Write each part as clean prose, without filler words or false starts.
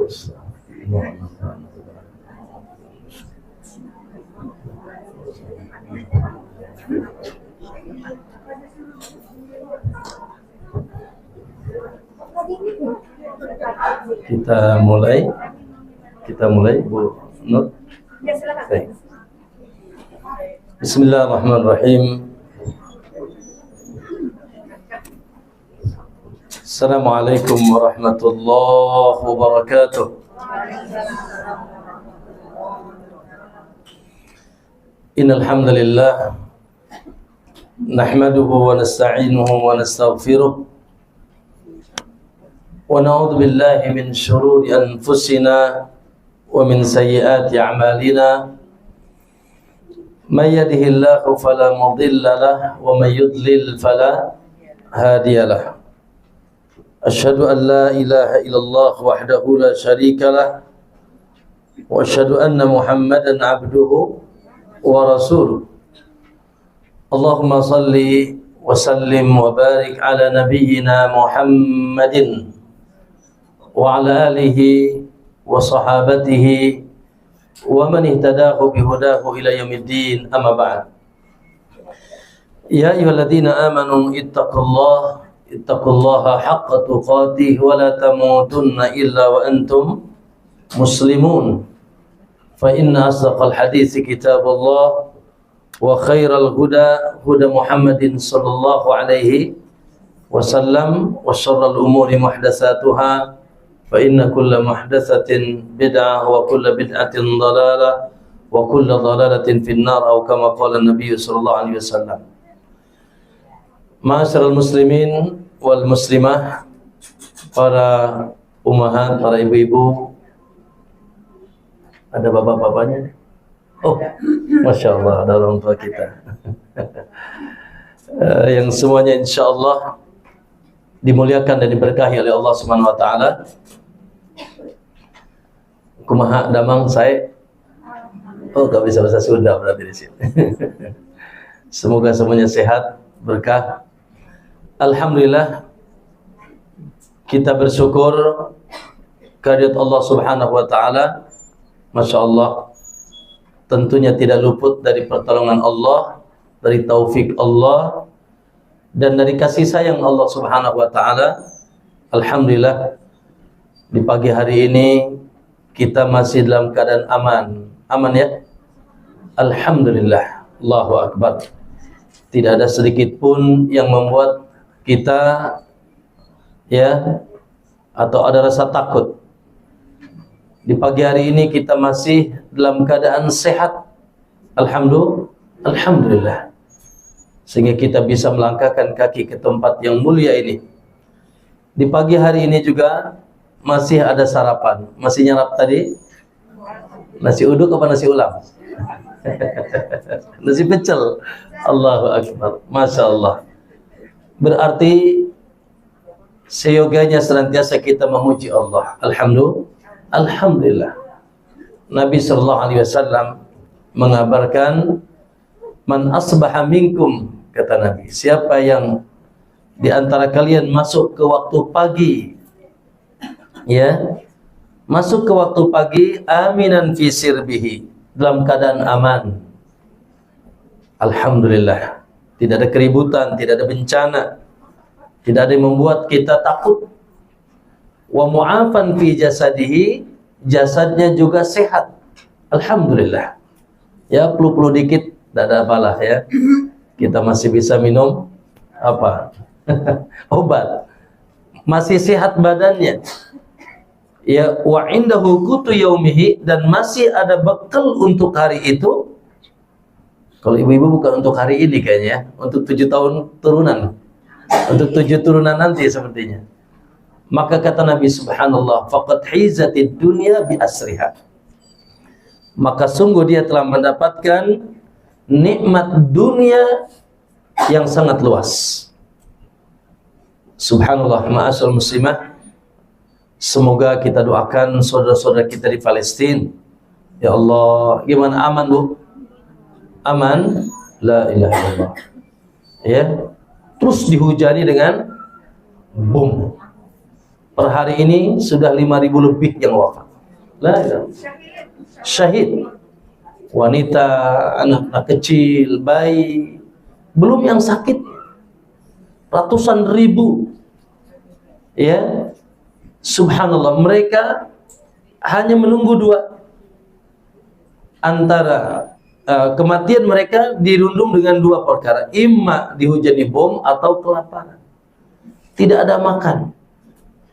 Kita mulai Bu Nur. Ya, silakan. Bismillahirrahmanirrahim. Assalamualaikum warahmatullahi wabarakatuh. Innal hamdalillah nahmaduhu wa nasta'inuhu wa nastaghfiruh wa na'udzu billahi min shururi anfusina wa min sayyiati a'malina. May yahdihillahu fala mudilla lahu wa may yudlil fala hadiya lahu. Asyhadu an la ilaha illallah wahdahu la syarika lah wa asyhadu anna Muhammadan abduhu wa rasuluh. Allahumma salli wa sallim wa barik ala nabiyyina Muhammadin wa ala alihi wa sahabatihi wa man ihtadahu bihudahu ila yaumiddin, amma ba'd. Ya ayyuhalladzina amanu ittaqullaha haqqa tuqatih wa la tamutunna illa wa antum muslimun. Fa inna asdaqal hadithi kitabullah wa khairal huda Muhammadin sallallahu alaihi wasallam wa syarrul umuri muhdatsatuha fa inna kulla muhdatsatin bid'ah wa kulla bid'atin dhalalah wa kulla dhalalatin finnar, atau kama qala Nabi sallallahu alaihi wasallam. Ma'asyiral muslimin wal muslimah, para ummahat, para ibu-ibu, ada bapak-bapaknya? Oh, Masya Allah, ada orang tua kita. Yang semuanya insya Allah dimuliakan dan diberkahi oleh Allah Subhanahu Wa Taala. Kumaha damang saya? Oh, gak bisa bahasa Sunda berarti di sini. Semoga semuanya sehat, berkah. Alhamdulillah, kita bersyukur kehadirat Allah Subhanahu Wa Taala. Masya Allah, tentunya tidak luput dari pertolongan Allah, dari taufik Allah, dan dari kasih sayang Allah Subhanahu Wa Taala. Alhamdulillah, di pagi hari ini kita masih dalam keadaan aman ya. Alhamdulillah, Allahu Akbar. Tidak ada sedikit pun yang membuat kita ya atau ada rasa takut. Di pagi hari ini kita masih dalam keadaan sehat. Alhamdulillah. Sehingga kita bisa melangkahkan kaki ke tempat yang mulia ini. Di pagi hari ini juga masih ada sarapan. Masih nyarap tadi? Nasi uduk apa nasi ulam? Nasi pecel. Allahu Akbar. Masya Allah. Berarti seyoganya senantiasa kita memuji Allah. Alhamdulillah. Nabi sallallahu alaihi wasallam mengabarkan, man asbaha minkum, kata Nabi, siapa yang di antara kalian masuk ke waktu pagi, ya, masuk ke waktu pagi, aminan fi sirbihi, dalam keadaan aman. Alhamdulillah. Tidak ada keributan, tidak ada bencana, tidak ada yang membuat kita takut. Wa mu'afan fi jasadihi, jasadnya juga sehat. Alhamdulillah. Ya, flu-flu dikit, tidak ada apalah ya. Kita masih bisa minum apa? Obat. Masih sehat badannya. Ya, wa indahu qutu yaumihi, dan masih ada bekal untuk hari itu. Kalau ibu-ibu bukan untuk hari ini kayaknya, untuk 7 tahun turunan. Untuk 7 turunan nanti sepertinya. Maka kata Nabi, subhanallah, faqad hizatid dunya bi asriha. Maka sungguh dia telah mendapatkan nikmat dunia yang sangat luas. Subhanallah, ma'asyiral muslimah. Semoga kita doakan saudara-saudara kita di Palestina. Ya Allah, gimana, aman Bu? Aman? La ilaha illallah. Ya, terus dihujani dengan bom. Per hari ini sudah 5.000 lebih yang wafat. La ilaha. Syahid. Wanita, anak-anak kecil, bayi, belum yang sakit. Ratusan ribu. Ya. Subhanallah, mereka hanya menunggu dua. Antara kematian mereka dirundung dengan dua perkara. Imma dihujani bom atau kelaparan. Tidak ada makan.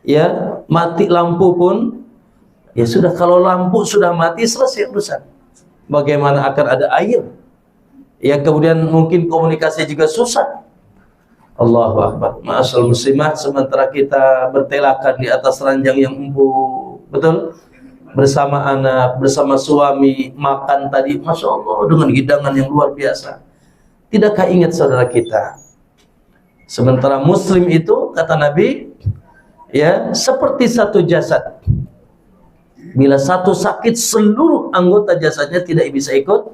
Ya, mati lampu pun ya sudah, kalau lampu sudah mati selesai urusan. Bagaimana akan ada air? Ya, kemudian mungkin komunikasi juga susah. Allahu Akbar. Ma'asal muslimah, sementara kita bertelakan di atas ranjang yang empuk, betul? Bersama anak, bersama suami, makan tadi, Masya Allah, dengan hidangan yang luar biasa. Tidakkah ingat saudara kita? Sementara muslim itu, kata Nabi, ya, seperti satu jasad. Bila satu sakit, seluruh anggota jasadnya tidak bisa ikut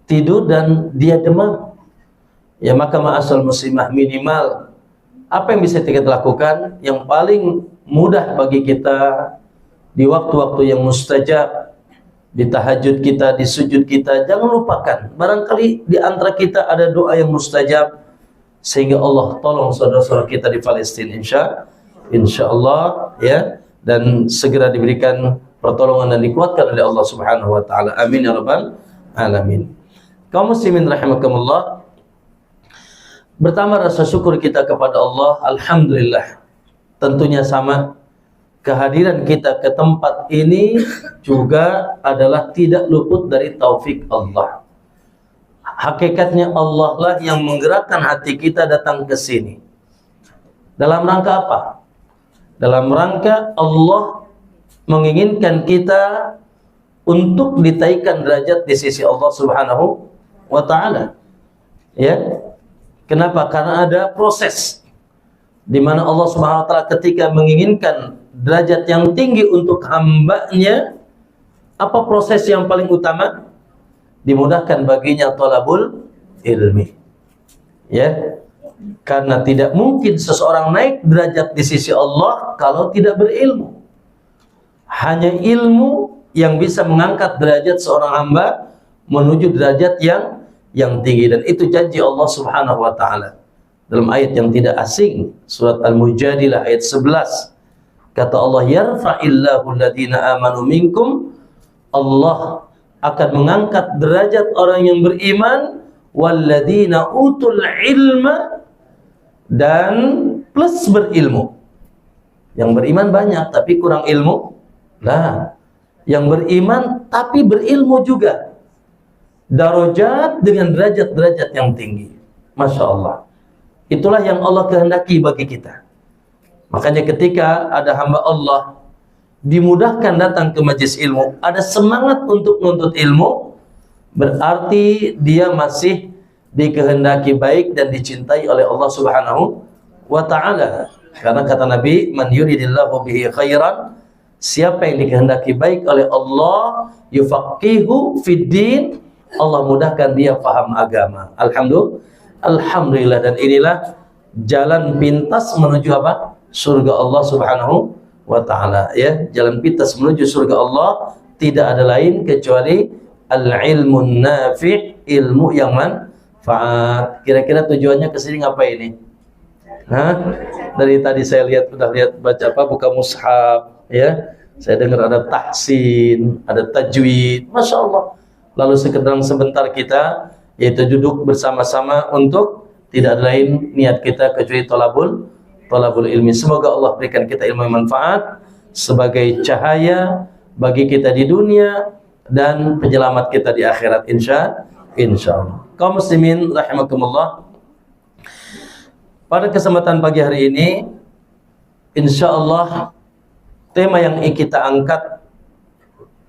tidur dan dia demam. Ya, maka ma'asal muslimah, minimal apa yang bisa kita lakukan yang paling mudah bagi kita di waktu-waktu yang mustajab, di tahajud kita, di sujud kita, jangan lupakan. Barangkali di antara kita ada doa yang mustajab sehingga Allah tolong saudara-saudara kita di Palestina, insya Allah, ya, dan segera diberikan pertolongan dan dikuatkan oleh Allah Subhanahu wa taala. Amin ya rabbal alamin. Kaum muslimin rahimakumullah, bertambah rasa syukur kita kepada Allah. Alhamdulillah, tentunya sama, kehadiran kita ke tempat ini juga adalah tidak luput dari taufik Allah. Hakikatnya Allah lah yang menggerakkan hati kita datang ke sini. Dalam rangka apa? Dalam rangka Allah menginginkan kita untuk ditaikkan derajat di sisi Allah Subhanahu wa taala. Ya. Kenapa? Karena ada proses di mana Allah Subhanahu wa taala ketika menginginkan derajat yang tinggi untuk hambanya, apa proses yang paling utama? Dimudahkan baginya thalabul ilmi. Ya. Karena tidak mungkin seseorang naik derajat di sisi Allah kalau tidak berilmu. Hanya ilmu yang bisa mengangkat derajat seorang hamba menuju derajat yang tinggi, dan itu janji Allah Subhanahu wa taala. Dalam ayat yang tidak asing, surat Al-Mujadilah ayat 11. Kata Allah, yarfa'illahu alladhina amanu minkum. Allah akan mengangkat derajat orang yang beriman, walladzina utul ilma, dan plus berilmu. Yang beriman banyak tapi kurang ilmu. Nah, yang beriman tapi berilmu juga, darajat dengan derajat-derajat yang tinggi. Masya Allah. Itulah yang Allah kehendaki bagi kita. Makanya ketika ada hamba Allah dimudahkan datang ke majelis ilmu, ada semangat untuk menuntut ilmu, berarti dia masih dikehendaki baik dan dicintai oleh Allah Subhanahu wa taala. Karena kata Nabi, man yuridillahu bihi khairan, siapa yang dikehendaki baik oleh Allah, yufaqihu fid din, Allah mudahkan dia paham agama. Alhamdulillah, dan inilah jalan pintas menuju apa? Surga Allah Subhanahu wa taala, ya. Jalan pintas menuju surga Allah tidak ada lain kecuali al-ilmun nafi', ilmu yang manfaat. Kira-kira tujuannya ke sini ngapain ini? Hah? Dari tadi saya udah lihat baca apa, buka mushaf, ya. Saya dengar ada tahsin, ada tajwid, Masya Allah. Lalu sebentar kita yaitu duduk bersama-sama untuk tidak ada lain niat kita kecuali thalabul ilmi. Semoga Allah berikan kita ilmu yang manfaat sebagai cahaya bagi kita di dunia dan penyelamat kita di akhirat, insya Allah. Kaum muslimin rahimakumullah, pada kesempatan pagi hari ini insya Allah tema yang kita angkat,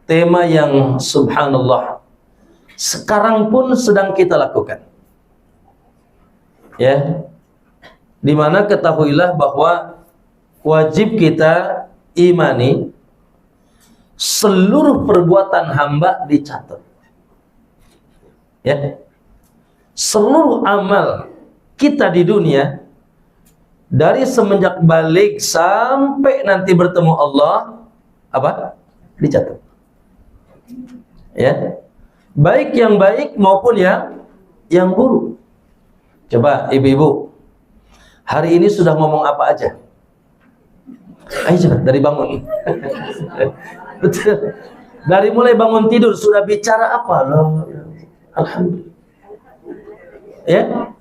tema yang subhanallah sekarang pun sedang kita lakukan, ya. Dimana ketahuilah bahwa wajib kita imani seluruh perbuatan hamba dicatat, ya. Seluruh amal kita di dunia dari semenjak balik sampai nanti bertemu Allah, apa? Dicatat. Ya. Baik yang baik maupun yang buruk. Coba ibu-ibu, hari ini sudah ngomong apa aja? Ayo cepat, dari bangun. Betul. Dari mulai bangun tidur sudah bicara apa? Alhamdulillah. Ya.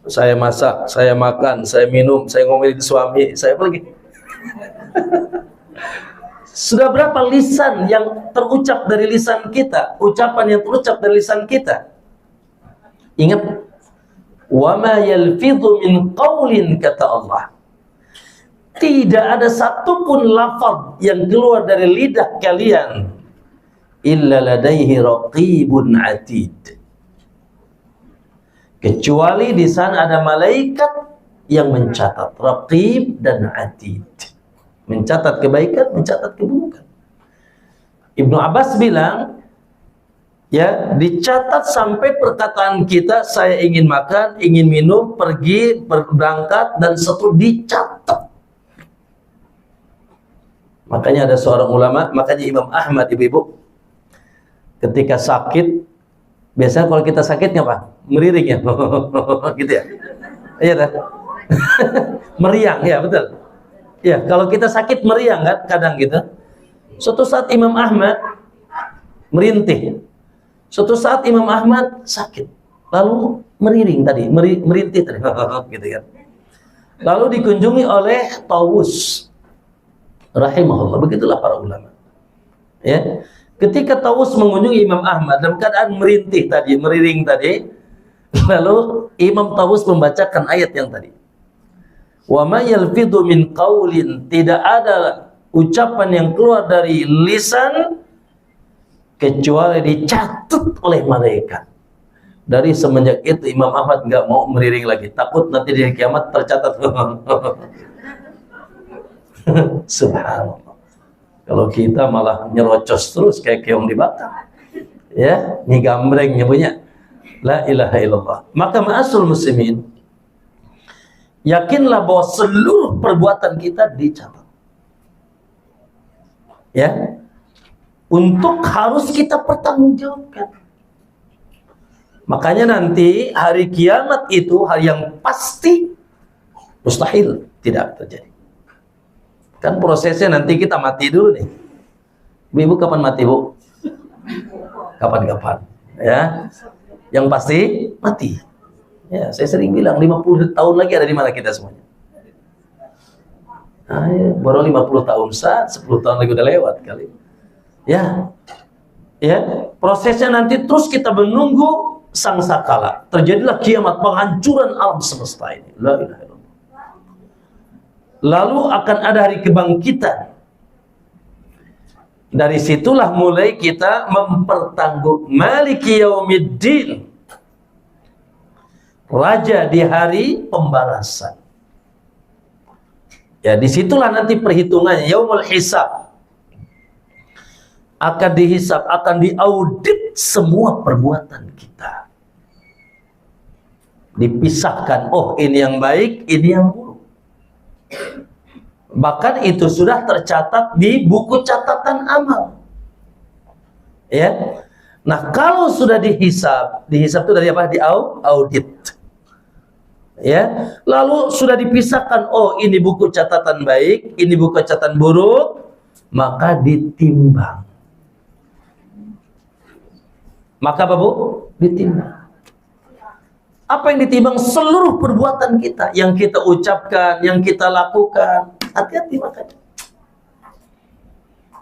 Saya masak, saya makan, saya minum, saya ngomelin suami, saya pergi. Sudah berapa lisan yang terucap dari lisan kita? Ucapan yang terucap dari lisan kita. Ingat, wa ma yalfidhu min qaulin, kata Allah. Tidak ada satupun lafaz yang keluar dari lidah kalian illa ladaihi raqibun atid. Kecuali di sana ada malaikat yang mencatat, raqib dan atid. Mencatat kebaikan, mencatat keburukan. Ibnu Abbas bilang, ya, dicatat sampai perkataan kita, saya ingin makan, ingin minum, pergi, berangkat, dan seterusnya dicatat. Makanya ada seorang ulama, makanya Imam Ahmad, ibu-ibu, ketika sakit, biasanya kalau kita sakitnya apa? Meriring ya, gitu ya. Iya dah. Meriang, ya betul. Ya, kalau kita sakit meriang kan, kadang gitu. Suatu saat Imam Ahmad merintih. Suatu saat Imam Ahmad sakit, lalu meriring tadi, merintih tadi, gitu kan. Lalu dikunjungi oleh Tawus, rahimahullah. Begitulah para ulama. Ya, ketika Tawus mengunjungi Imam Ahmad dalam keadaan merintih tadi, meriring tadi, lalu Imam Tawus membacakan ayat yang tadi. Wa ma yalfidhu min qaulin, tidak ada ucapan yang keluar dari lisan kecuali dicatat oleh malaikat. Dari semenjak itu Imam Ahmad nggak mau meriring lagi, takut nanti di kiamat tercatat. Subhanallah. Kalau kita malah nyerocos terus kayak keong dibakar, ya, nyigambreng nyebutnya. La ilaha illallah. Maka ma'asul muslimin, yakinlah bahwa seluruh perbuatan kita dicatat. Ya. Untuk harus kita pertanggungjawabkan. Makanya nanti hari kiamat itu hari yang pasti mustahil tidak terjadi. Kan prosesnya nanti kita mati dulu nih. Ibu kapan mati, Bu? Kapan-kapan. Ya. Yang pasti mati. Ya, saya sering bilang 50 tahun lagi ada di mana kita semuanya. Nah, ya, baru 50 tahun saat 10 tahun lagi udah lewat kali. Ya. Ya, prosesnya nanti terus kita menunggu sangsakala. Terjadilah kiamat, penghancuran alam semesta ini. La ilaha illallah. Lalu akan ada hari kebangkitan. Dari situlah mulai kita mempertanggung maliki yaumiddin, raja di hari pembalasan. Ya, disitulah nanti perhitungannya, yaumul hisab. Akan dihisab, akan diaudit semua perbuatan kita. Dipisahkan, oh ini yang baik, ini yang buruk. Bahkan itu sudah tercatat di buku catatan amal. Ya. Nah, kalau sudah dihisab itu dari apa? Audit. Ya. Lalu sudah dipisahkan, oh ini buku catatan baik, ini buku catatan buruk, maka ditimbang. Maka apa, Bu? Ditimbang. Apa yang ditimbang? Seluruh perbuatan kita, yang kita ucapkan, yang kita lakukan. Hati-hati makanya.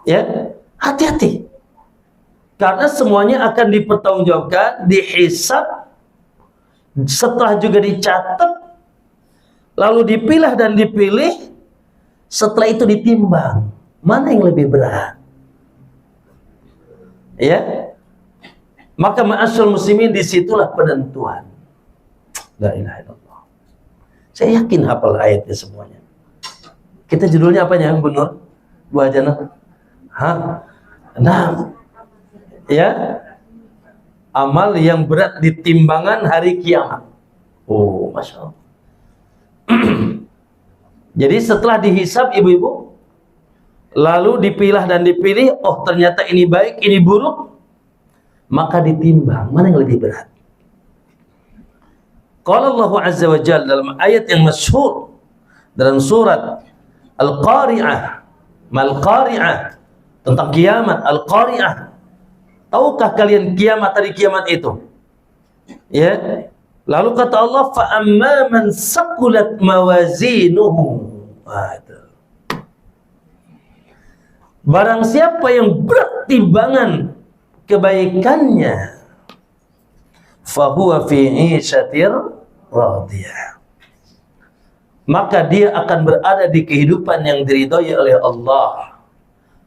Ya, hati-hati. Karena semuanya akan dipertanggungjawabkan, dihisab, setelah juga dicatat, lalu dipilah dan dipilih, setelah itu ditimbang. Mana yang lebih berat? Ya. Maka ma'asyul muslimin, disitulah penentuan. La ilaha illallah. Saya yakin hafal ayatnya semuanya. Kita judulnya apanya, Bu Nur? Bu Hajana? Hah? Nah, ya, amal yang berat di timbangan hari kiamat. Oh, Masya Allah. Jadi setelah dihisab ibu-ibu, lalu dipilah dan dipilih, oh ternyata ini baik, ini buruk, maka ditimbang mana yang lebih berat. Qala Allah Azza wa Jalla dalam ayat yang masyhur dalam surat Al-Qari'ah, Mal-Qari'ah, tentang kiamat, Al-Qari'ah. Tahukah kalian kiamat, hari kiamat itu? Ya. Lalu kata Allah, fa amma man saqulat mawazinuhu. Barang siapa yang berat timbangan kebaikannya, fahuwa fi 'ishatir radiyah, maka dia akan berada di kehidupan yang diridhoi oleh Allah.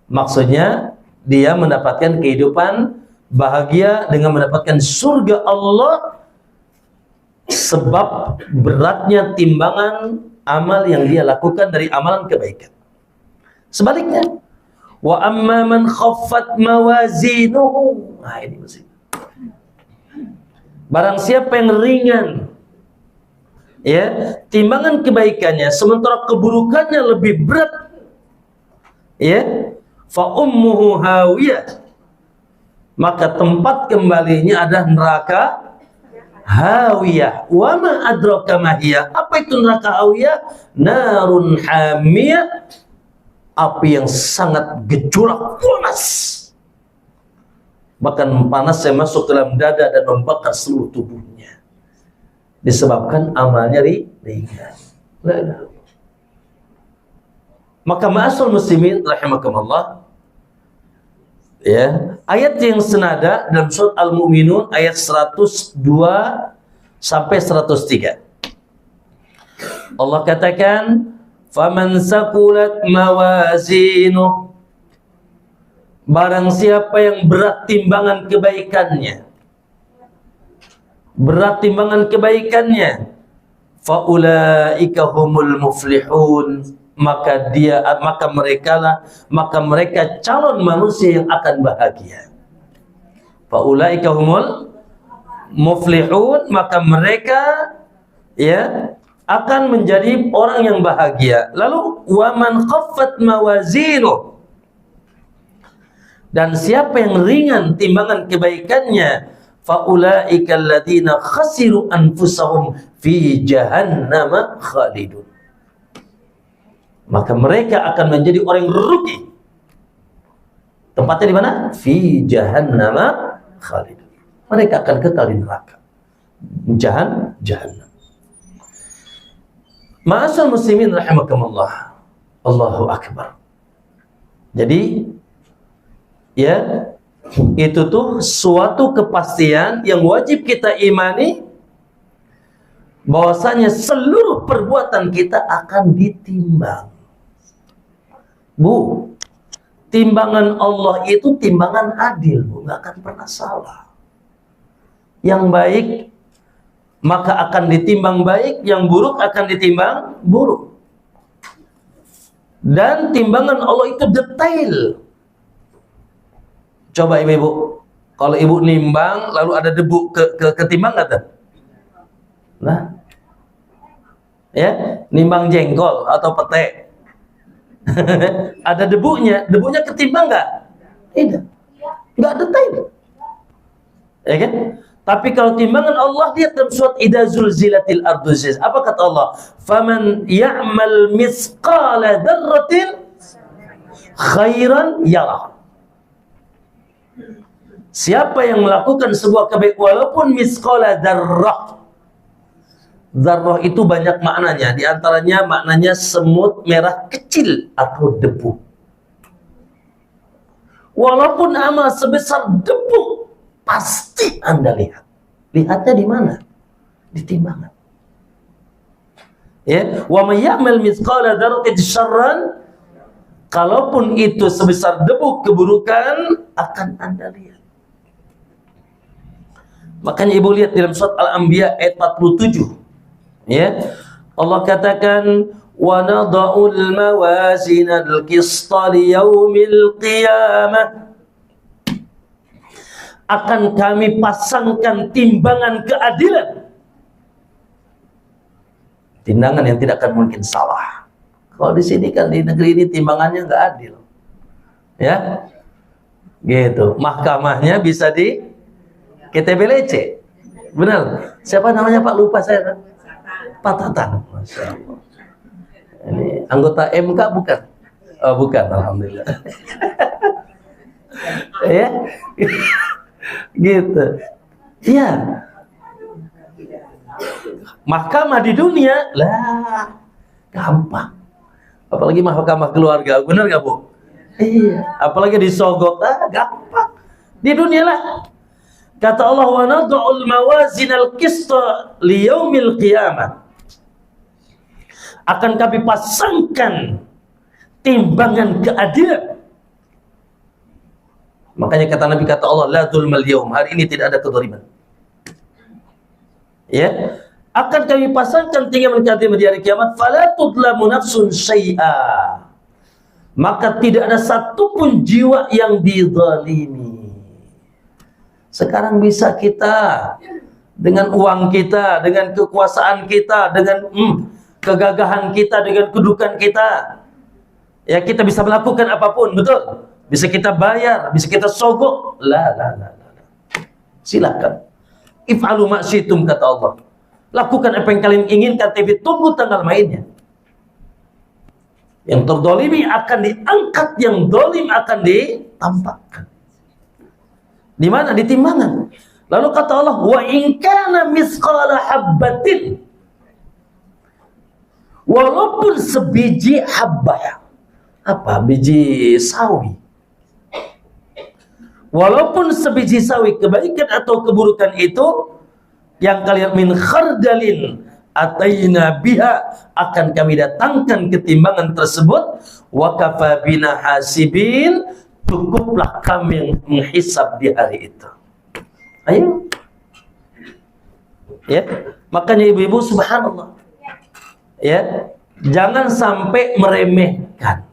Maksudnya dia mendapatkan kehidupan bahagia dengan mendapatkan surga Allah sebab beratnya timbangan amal yang dia lakukan dari amalan kebaikan. Sebaliknya, wa amma man khaffat mawazinuhu. Nah, ini mesti. Barang siapa yang ringan, ya, timbangan kebaikannya sementara keburukannya lebih berat, ya, fa ummuhu hawiyah, maka tempat kembalinya adalah neraka hawiyah. Wa ma adraka ma hiya. Apa itu neraka hawiyah? Narun hamiyah, api yang sangat gejolak, panas. Bahkan panasnya masuk dalam dada dan membakar seluruh tubuhnya. Disebabkan amalnya ringan. Maka ma'asyiral muslimin rahimakumullah, ya, ayat yang senada dalam surat Al-Mu'minun ayat 102 sampai 103. Allah katakan, faman saqulat mawazinuh, barang siapa yang berat timbangan kebaikannya, faulaika humul muflihun, maka mereka calon manusia yang akan bahagia. Faulaika humul muflihun, maka mereka, ya, akan menjadi orang yang bahagia. Lalu waman khaffat mawazinuh, dan siapa yang ringan timbangan kebaikannya, faulaika alladziina khasiru anfusahum fi jahannam khalidun, maka mereka akan menjadi orang yang rugi. Tempatnya di mana? Fi jahannam khalidun. Mereka akan kekal di neraka. Jahannam. Ma'asyiral muslimin rahimakumullah. Allahu akbar. Jadi, ya, itu tuh suatu kepastian yang wajib kita imani, bahwasanya seluruh perbuatan kita akan ditimbang. Bu, timbangan Allah itu timbangan adil, Bu, nggak akan pernah salah. Yang baik maka akan ditimbang baik, yang buruk akan ditimbang buruk. Dan timbangan Allah itu detail. Coba ibu-ibu, kalau ibu nimbang lalu ada debu ketimbang nggak tuh? Nah, ya, nimbang jengkol atau pete, ada debunya ketimbang nggak? Tidak, nggak detail, ya kan? Tapi kalau timbangan Allah, lihat dalam surat Idza zulzilatil ardu zilzalaha. Apa kata Allah? Faman ya'mal misqala dzarratin khairan yarah. Siapa yang melakukan sebuah kebaikan walaupun misqala dzarrah. Dzarrah itu banyak maknanya. Di antaranya maknanya semut merah kecil atau debu. Walaupun amal sebesar debu, pasti Anda lihat. Lihatnya di mana? Di timbangan. Ya, wa may ya'mal mithqala dzarratin syarran, kalaupun itu sebesar debu keburukan, akan Anda lihat. Makanya ibu lihat dalam surat Al-Anbiya ayat 47. Ya. Allah katakan, wa nada'ul mawazinal qista liyaumil qiyamah, akan kami pasangkan timbangan keadilan Timbangan yang tidak akan mungkin salah. Kalau di sini kan, di negeri ini timbangannya nggak adil. Ya, gitu. Mahkamahnya bisa di KTBLC. Benar. Siapa namanya Pak? Lupa saya. Pak Tatang. Masya Allah. Ini anggota MK bukan? Oh, bukan. Alhamdulillah. Ya, gitu. Iya. Mahkamah di dunia lah gampang. Apalagi mahkamah keluarga, benar nggak Bu? Iya. Apalagi disogok, gampang. Di dunia lah. Kata Allah, wa nad'ul mawazinal qista liyaumil qiyamah. Akan kami pasangkan timbangan keadilan. Makanya kata Nabi, kata Allah, la dzulmal yaum, hari ini tidak ada kezaliman. Ya, akan kami pasangkan timbangan keadilan di hari kiamat, fala tudlamu nafsun syai'a. Maka tidak ada satupun jiwa yang dizalimi. Sekarang bisa kita dengan uang kita, dengan kekuasaan kita, dengan kegagahan kita, dengan kedudukan kita, ya kita bisa melakukan apapun, betul? Bisa kita bayar, bisa kita sogok. La. Silakan. If'alu ma'syitum, kata Allah. Lakukan apa yang kalian inginkan, tapi tunggu tanggal mainnya. Yang terdolimi akan diangkat, yang dolim akan ditampakkan. Di mana? Di timbangan. Lalu kata Allah, wa in kana misqala habbatin, walaupun sebiji habbah. Apa? Biji sawi. Walaupun sebiji sawi, kebaikan atau keburukan itu yang kalian min khardalin ataina biha, akan kami datangkan ketimbangan tersebut, wa kafa bina hasibin, cukuplah kami menghisab di hari itu. Ayo. Ya, makanya ibu-ibu subhanallah. Ya, jangan sampai meremehkan.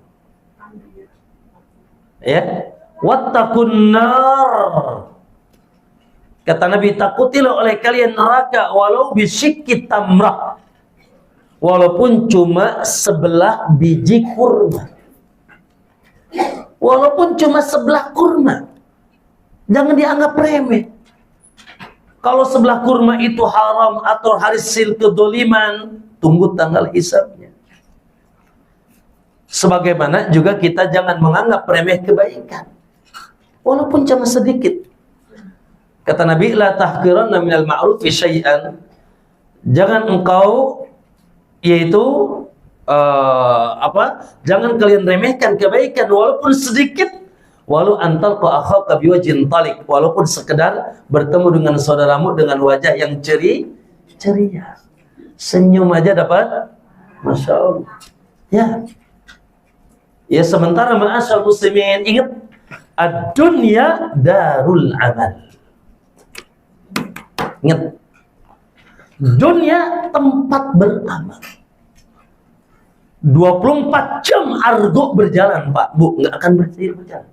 Ya, wattaqun nar. Kata Nabi, takutilah oleh kalian neraka walau bisyikki tamrah. Walaupun cuma sebelah biji kurma. Walaupun cuma sebelah kurma. Jangan dianggap remeh. Kalau sebelah kurma itu haram atau hasil kedoliman, tunggu tanggal hisabnya. Sebagaimana juga kita jangan menganggap remeh kebaikan. Walaupun cuma sedikit. Kata Nabi, la tahqiranna minal ma'rufi syai'an. Jangan engkau, yaitu jangan kalian remehkan kebaikan walaupun sedikit, walau antal qa akhaka biwajhin talik, walaupun sekedar bertemu dengan saudaramu dengan wajah yang ceria. Senyum aja dapat, Masya Allah. Ya, sementara ma'asyal muslimin, ingat, ad-dunya darul amal. Ingat, dunia tempat beramal. 24 jam argo berjalan, Pak, Bu, nggak akan berjalan.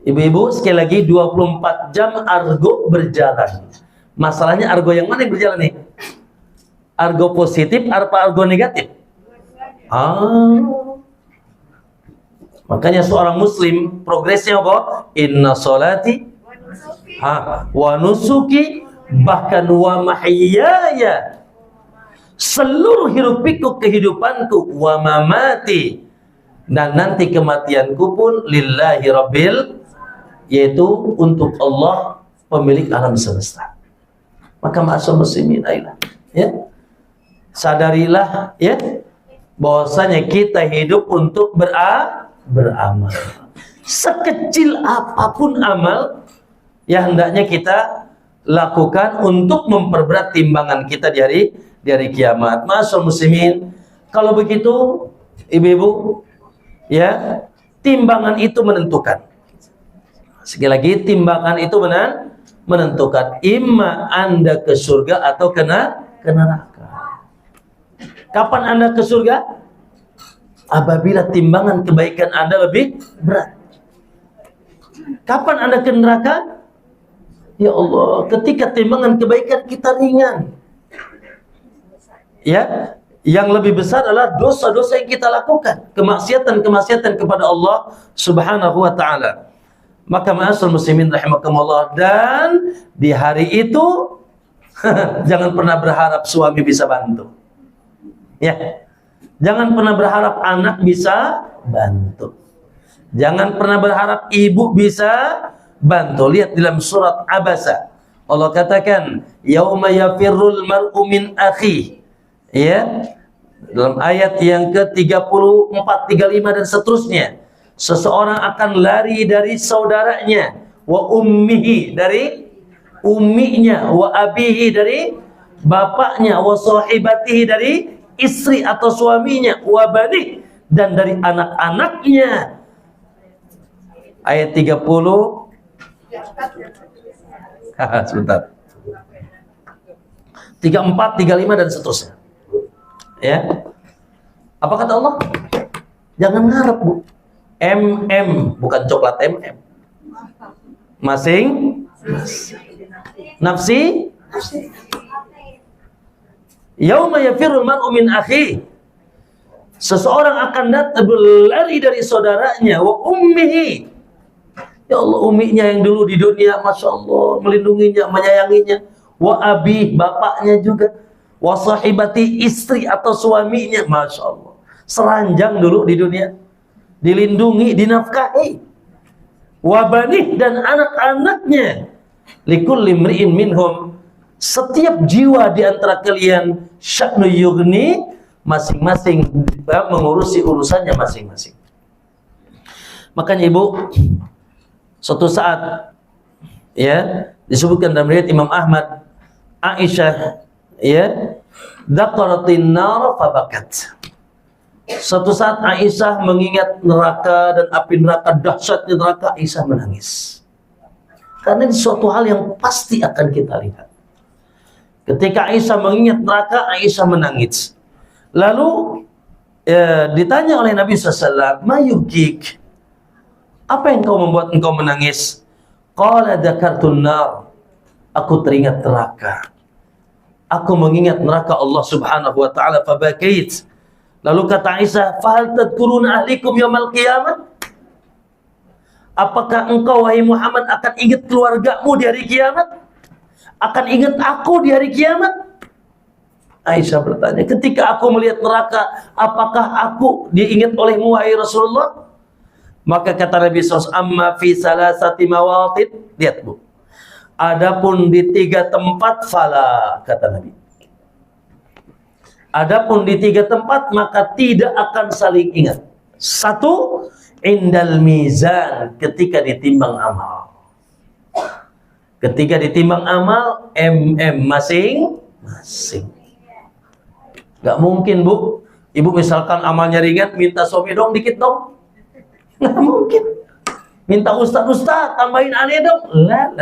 Ibu-ibu, sekali lagi, 24 jam argo berjalan. Masalahnya argo yang mana yang berjalan nih? Argo positif apa argo negatif? Makanya seorang muslim progresnya apa? Inna sholati wa nusuki, bahkan wa mahyaya, seluruh hidup pikuk kehidupanku, wa mamati, dan nanti kematianku pun lillahi rabbil, yaitu untuk Allah pemilik alam semesta. Maka ma'asyiral muslimin, ayolah, ya, sadarilah, ya, bahwasanya kita hidup untuk beramal. Sekecil apapun amal yang hendaknya kita lakukan untuk memperberat timbangan kita di hari kiamat. Ma'asyiral muslimin, kalau begitu ibu-ibu, ya, timbangan itu menentukan. Sekali lagi, timbangan itu menentukan imma Anda ke surga atau ke neraka. Kapan Anda ke surga? Apabila timbangan kebaikan Anda lebih berat. Kapan Anda ke neraka? Ya Allah, ketika timbangan kebaikan kita ringan. ya, yang lebih besar adalah dosa-dosa yang kita lakukan, kemaksiatan-kemaksiatan kepada Allah Subhanahu wa taala. Maka ma'asyiral muslimin rahimakumullah, dan di hari itu jangan pernah berharap suami bisa bantu. Ya. Jangan pernah berharap anak bisa bantu. Jangan pernah berharap ibu bisa bantu. Lihat dalam surat Abasa. Allah katakan, "Yauma yafirrul mar'u min akhi." Ya. Dalam ayat yang ke-34, 35 dan seterusnya. Seseorang akan lari dari saudaranya, wa ummihi, dari umminya, wa abihi, dari bapaknya, wa sahibatihi, dari istri atau suaminya, wa bani, dan dari anak-anaknya. Ayat 30. Sebentar. 34, 35 dan seterusnya. Ya. Apa kata Allah? Jangan ngarep, Bu. Bukan coklat MM. Masing nafsi. Yauma yafirul mar'u min akhi. Seseorang akan datang berlari dari saudaranya, wa ummihi. Ya Allah, umminya yang dulu di dunia, Masya Allah, melindunginya, menyayanginya. Wa abi, bapaknya juga. Wa sahibati, istri atau suaminya, Masya Allah. Seranjang dulu di dunia, dilindungi, dinafkahi. Wa bani, dan anak-anaknya. Likulli mri'in minhum, setiap jiwa di antara kalian, sya'nu yughni, masing-masing mengurusi urusannya masing-masing. Makanya Ibu, suatu saat ya disebutkan dalam riwayat Imam Ahmad, Aisyah ya dzakaratin nar fabakat. Suatu saat Aisyah mengingat neraka dan api neraka, dahsyatnya neraka, Aisyah menangis. Karena ini suatu hal yang pasti akan kita lihat. Ketika Aisyah mengingat neraka, Aisyah menangis. Lalu ditanya oleh Nabi SAW, "Ma yubkik?" Apa yang kau membuat engkau menangis? Qala dzakartun nar. Aku teringat neraka. Aku mengingat neraka Allah Subhanahu wa taala, fabakait. Lalu kata Aisyah, "Fahal tadkuruna ahlikum yaumal qiyamah?" Apakah engkau wahai Muhammad akan ingat keluargamu di hari kiamat? Akan ingat aku di hari kiamat? Aisyah bertanya, ketika aku melihat neraka, apakah aku diingat olehmu wahai Rasulullah? Maka kata Nabi SAW, "Amma fi salasati mawatid." Lihat Bu, adapun di 3 tempat, fala, kata Nabi. Adapun di 3 tempat, maka tidak akan saling ingat. 1, indal mizan, ketika ditimbang amal. Ketika ditimbang amal, masing-masing. Gak mungkin Bu, Ibu misalkan amalnya ringan, minta suami dong dikit dong. Gak mungkin. Minta ustaz tambahin aneh dong. La.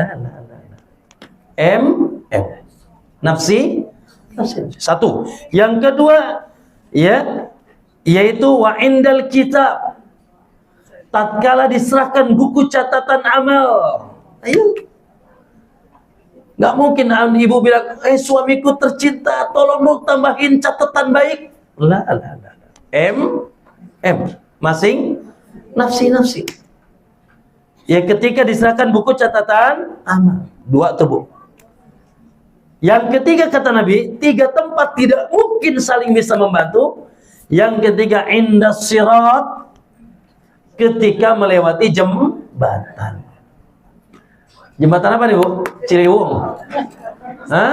Nafsi. 1. Yang kedua, ya, yaitu wa indal kitab, tatkala diserahkan buku catatan amal. Ayo. Gak mungkin ibu bilang, suamiku tercinta, tolong dong tambahin catatan baik. La. Masing nafsi. Ya, ketika diserahkan buku catatan amal. 2 tuh Bu. Yang ketiga kata Nabi, 3 tempat tidak mungkin saling bisa membantu. Yang ketiga, indas sirat, ketika melewati jembatan. Jembatan apa nih Bu? Ciliwung. Hah?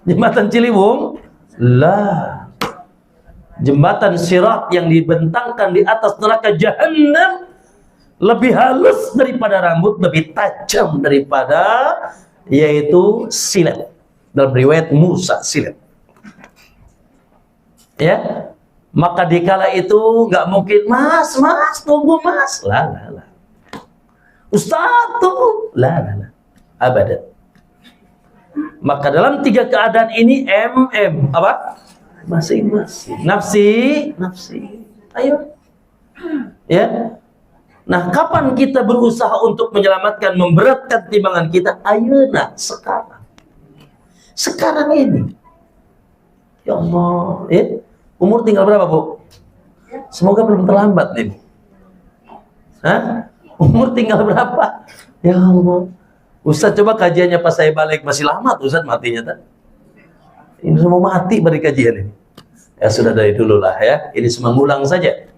Jembatan Ciliwung? Lah. Jembatan sirat yang dibentangkan di atas neraka Jahannam lebih halus daripada rambut, lebih tajam daripada, yaitu silet. Dalam riwayat Musa, silet. Ya. Maka dikala itu nggak mungkin, mas, tunggu mas. Lah. Ustaz tunggu. Lah. Abadan. Maka dalam 3 keadaan ini, apa? Masing-masing. Nafsi. Ayo. Ya. Nah, kapan kita berusaha untuk menyelamatkan, memberatkan timbangan kita? Ayeuna, sekarang. Sekarang ini. Ya Allah, ya. Umur tinggal berapa, Bu? Semoga belum terlambat nih. Hah? Umur tinggal berapa? Ya Allah. Ustaz, coba kajiannya pas saya balik masih lama tuh Ustaz matinya tak? Ini semua mati beri kajian ini. Ya sudah dari dulu lah ya. Ini semua ngulang saja.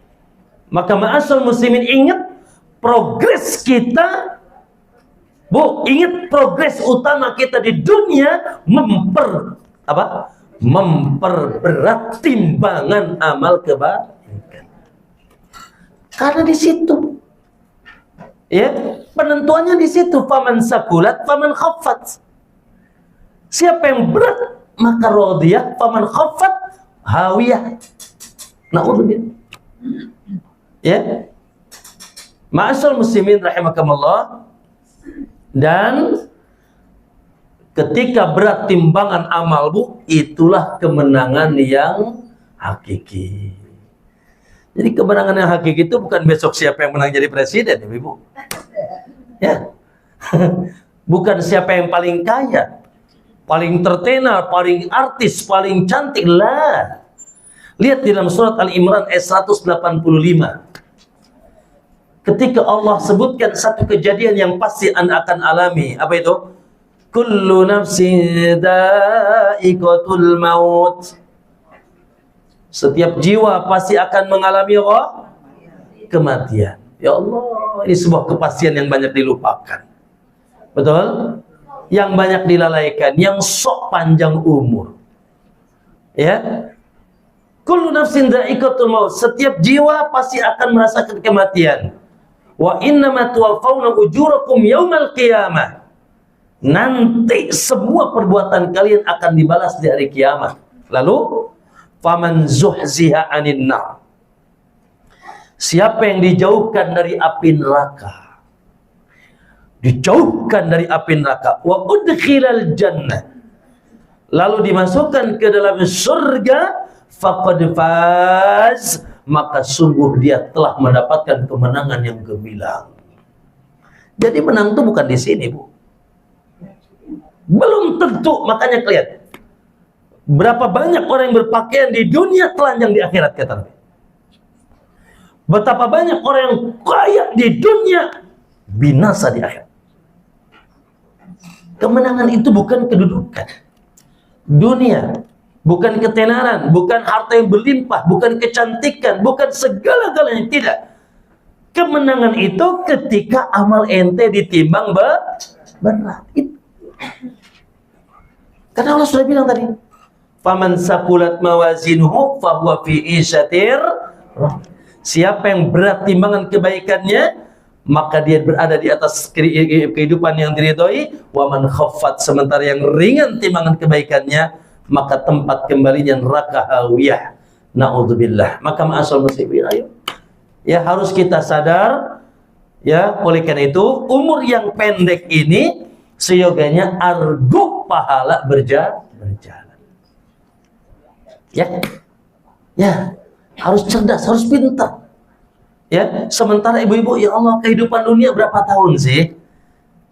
Maka ma'asal muslimin, ingat progres kita, Bu, ingat progres utama kita di dunia memperberat timbangan amal kebaikan. Karena di situ, ya, penentuannya di situ. Faman sakulat, faman khaffat. Siapa yang berat maka radiyah, faman khaffat hawiyah. Na'udzubillah. Ya, ma'asal muslimin rahimakumullah. Dan ketika berat timbangan amal, Bu, itulah kemenangan yang hakiki. Jadi kemenangan yang hakiki itu bukan besok siapa yang menang jadi presiden, Ibu. Ya. Bukan siapa yang paling kaya, paling tertenar, paling artis, paling cantik lah. Lihat di dalam surat Al-Imran ayat 185. Ketika Allah sebutkan satu kejadian yang pasti Anda akan alami, apa itu? Kullu nafsin dha'iqatul maut. Setiap jiwa pasti akan mengalami apa? Kematian. Ya Allah, ini sebuah kepastian yang banyak dilupakan. Betul? Yang banyak dilalaikan, yang sok panjang umur. Ya. Kullu nafsin dha'iqatul maut. Setiap jiwa pasti akan merasakan kematian. Wa innama tuwaffawna ujurakum yaumal qiyamah. Nanti semua perbuatan kalian akan dibalas di hari kiamat. Lalu faman zuhziha 'anil nar. Siapa yang dijauhkan dari api neraka, dijauhkan dari api neraka, wa udkhilal jannah, lalu dimasukkan ke dalam surga, faqad faz, maka sungguh dia telah mendapatkan kemenangan yang gemilang. Jadi menang itu bukan di sini, Bu. Belum tentu, makanya kelihatan berapa banyak orang yang berpakaian di dunia telanjang di akhirat, kata Nabi. Betapa banyak orang yang kaya di dunia binasa di akhirat. Kemenangan itu bukan kedudukan dunia, bukan ketenaran, bukan harta yang berlimpah, bukan kecantikan, bukan segala-galanya, tidak. Kemenangan itu ketika amal ente ditimbang berat. Karena Allah sudah bilang tadi, faman saqulat mawazinuhu fahuwa fi isyatir. Siapa yang berat timbangan kebaikannya, maka dia berada di atas kehidupan yang diridhoi. Wa man khaffat, sementara yang ringan timbangan kebaikannya, maka tempat kembalinya neraka hawiyah. Na'udzubillah. Maka ma'asal muslimin, ayo. Ya, harus kita sadar, ya, oleh karena itu umur yang pendek ini seyoganya argo pahala berjalan. Ya, harus cerdas, harus pintar. Ya, sementara ibu-ibu, ya Allah, kehidupan dunia berapa tahun sih?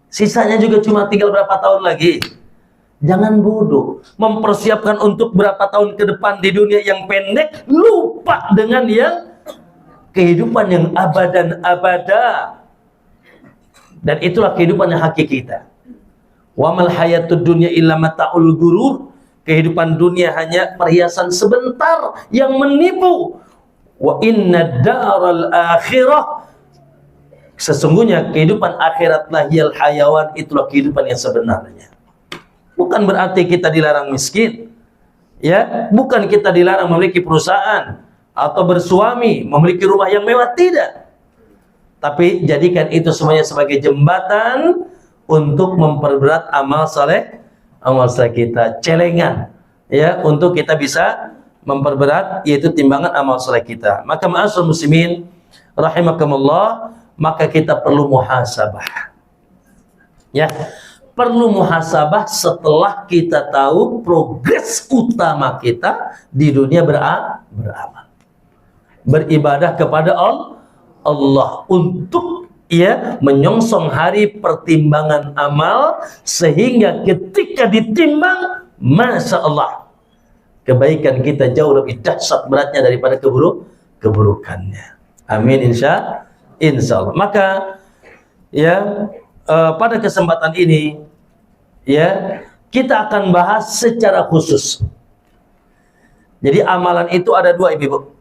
Sisanya juga cuma tinggal berapa tahun lagi. Jangan bodoh, mempersiapkan untuk berapa tahun ke depan di dunia yang pendek, lupa dengan yang kehidupan yang abadan abada. Dan itulah kehidupan yang hakiki kita. Wa mal hayatud dunya illa mata'ul gurur. Kehidupan dunia hanya perhiasan sebentar yang menipu. Wa inna daral akhirah, sesungguhnya kehidupan akhirat lahiyal hayawan, itulah kehidupan yang sebenarnya. Bukan berarti kita dilarang miskin, ya, bukan kita dilarang memiliki perusahaan atau bersuami, memiliki rumah yang mewah, tidak. Tapi jadikan itu semuanya sebagai jembatan untuk memperberat amal saleh kita, celengan, ya, untuk kita bisa memperberat, yaitu timbangan amal saleh kita. Maka ma'asyiral muslimin rahimakumullah, maka kita perlu muhasabah. Ya, perlu muhasabah setelah kita tahu progres utama kita di dunia beramal. Beribadah kepada Allah untuk, ya, menyongsong hari pertimbangan amal, sehingga ketika ditimbang, Masya Allah, kebaikan kita jauh lebih dahsyat beratnya daripada keburukannya. Amin insya Allah. Maka ya pada kesempatan ini ya kita akan bahas secara khusus. Jadi amalan itu ada dua, Ibu.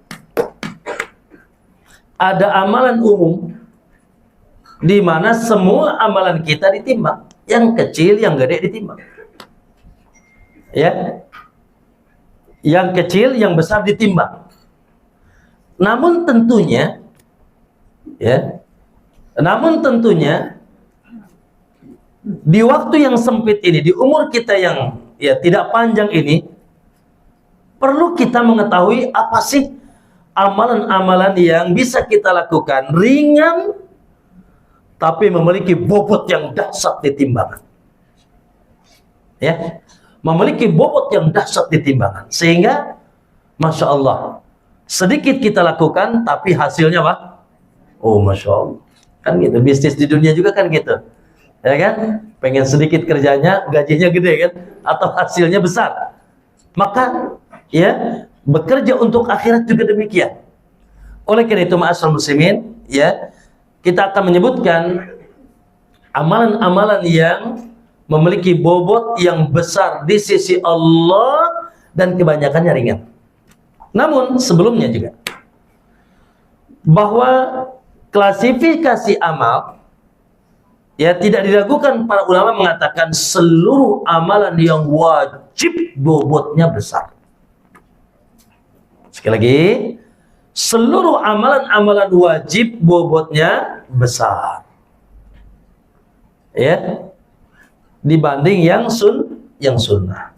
Ada amalan umum di mana semua amalan kita ditimbang, yang kecil, yang gede ditimbang. Ya. Yang kecil, yang besar ditimbang. Namun tentunya di waktu yang sempit ini, di umur kita yang ya tidak panjang ini, perlu kita mengetahui apa sih amalan-amalan yang bisa kita lakukan ringan tapi memiliki bobot yang dahsyat di timbangan. Ya, memiliki bobot yang dahsyat di timbangan, sehingga Masya Allah sedikit kita lakukan tapi hasilnya apa? Oh Masya Allah, kan gitu. Bisnis di dunia juga kan gitu, ya kan? Pengen sedikit kerjanya, gajinya gede kan, atau hasilnya besar. Maka ya bekerja untuk akhirat juga demikian. Oleh karena itu ma'asyiral muslimin, ya kita akan menyebutkan amalan-amalan yang memiliki bobot yang besar di sisi Allah dan kebanyakannya ringan. Namun sebelumnya juga bahwa klasifikasi amal ya tidak diragukan, para ulama mengatakan seluruh amalan yang wajib bobotnya besar. Sekali lagi, seluruh amalan-amalan wajib bobotnya besar. Ya. Dibanding yang sunnah.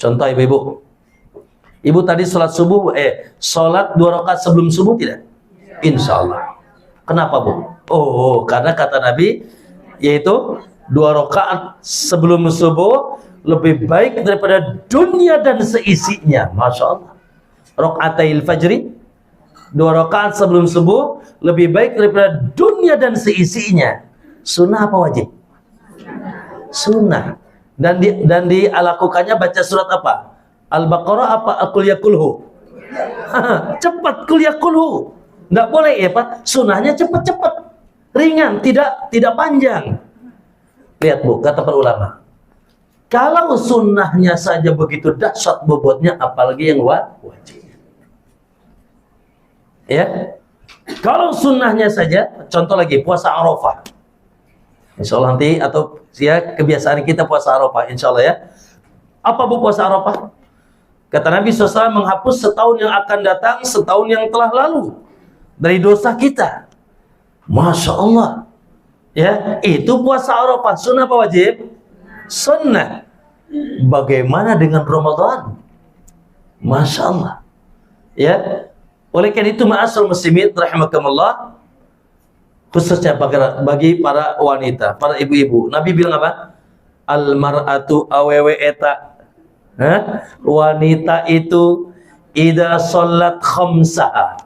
Contoh ibu-ibu. Ibu tadi sholat subuh, sholat 2 rakaat sebelum subuh tidak? Insya Allah. Kenapa, Bu? Oh, karena kata Nabi, yaitu 2 rakaat sebelum subuh lebih baik daripada dunia dan seisinya. Masya Allah. Rakaatil fajri, 2 rakaat sebelum subuh lebih baik daripada dunia dan seisinya. Sunnah apa wajib? Sunnah. Dan dilakukannya baca surat apa? Al-Baqarah apa Qul ya kulhu? Cepat Qul ya kulhu. Enggak boleh ya Pak, sunnahnya cepat-cepat, ringan, tidak panjang. Lihat Bu, kata para ulama, kalau sunnahnya saja begitu dahsyat bobotnya, apalagi yang wajib. Ya, kalau sunnahnya saja, contoh lagi puasa Arafah. Insya Allah nanti, atau ya kebiasaan kita puasa Arafah, insya Allah ya. Apa Bu puasa Arafah? Kata Nabi SAW, menghapus setahun yang akan datang, setahun yang telah lalu dari dosa kita. Masya Allah. Ya, itu puasa Arafah. Sunnah apa wajib? Sunnah. Bagaimana dengan Ramadan? Masya Allah. Ya, oleh karena itu ma'asyiral muslimin rahimakumullah, khususnya bagi para wanita, para ibu-ibu, Nabi bilang apa? Al-mar'atu awewe eta. Wanita itu idza shollat khamsaha,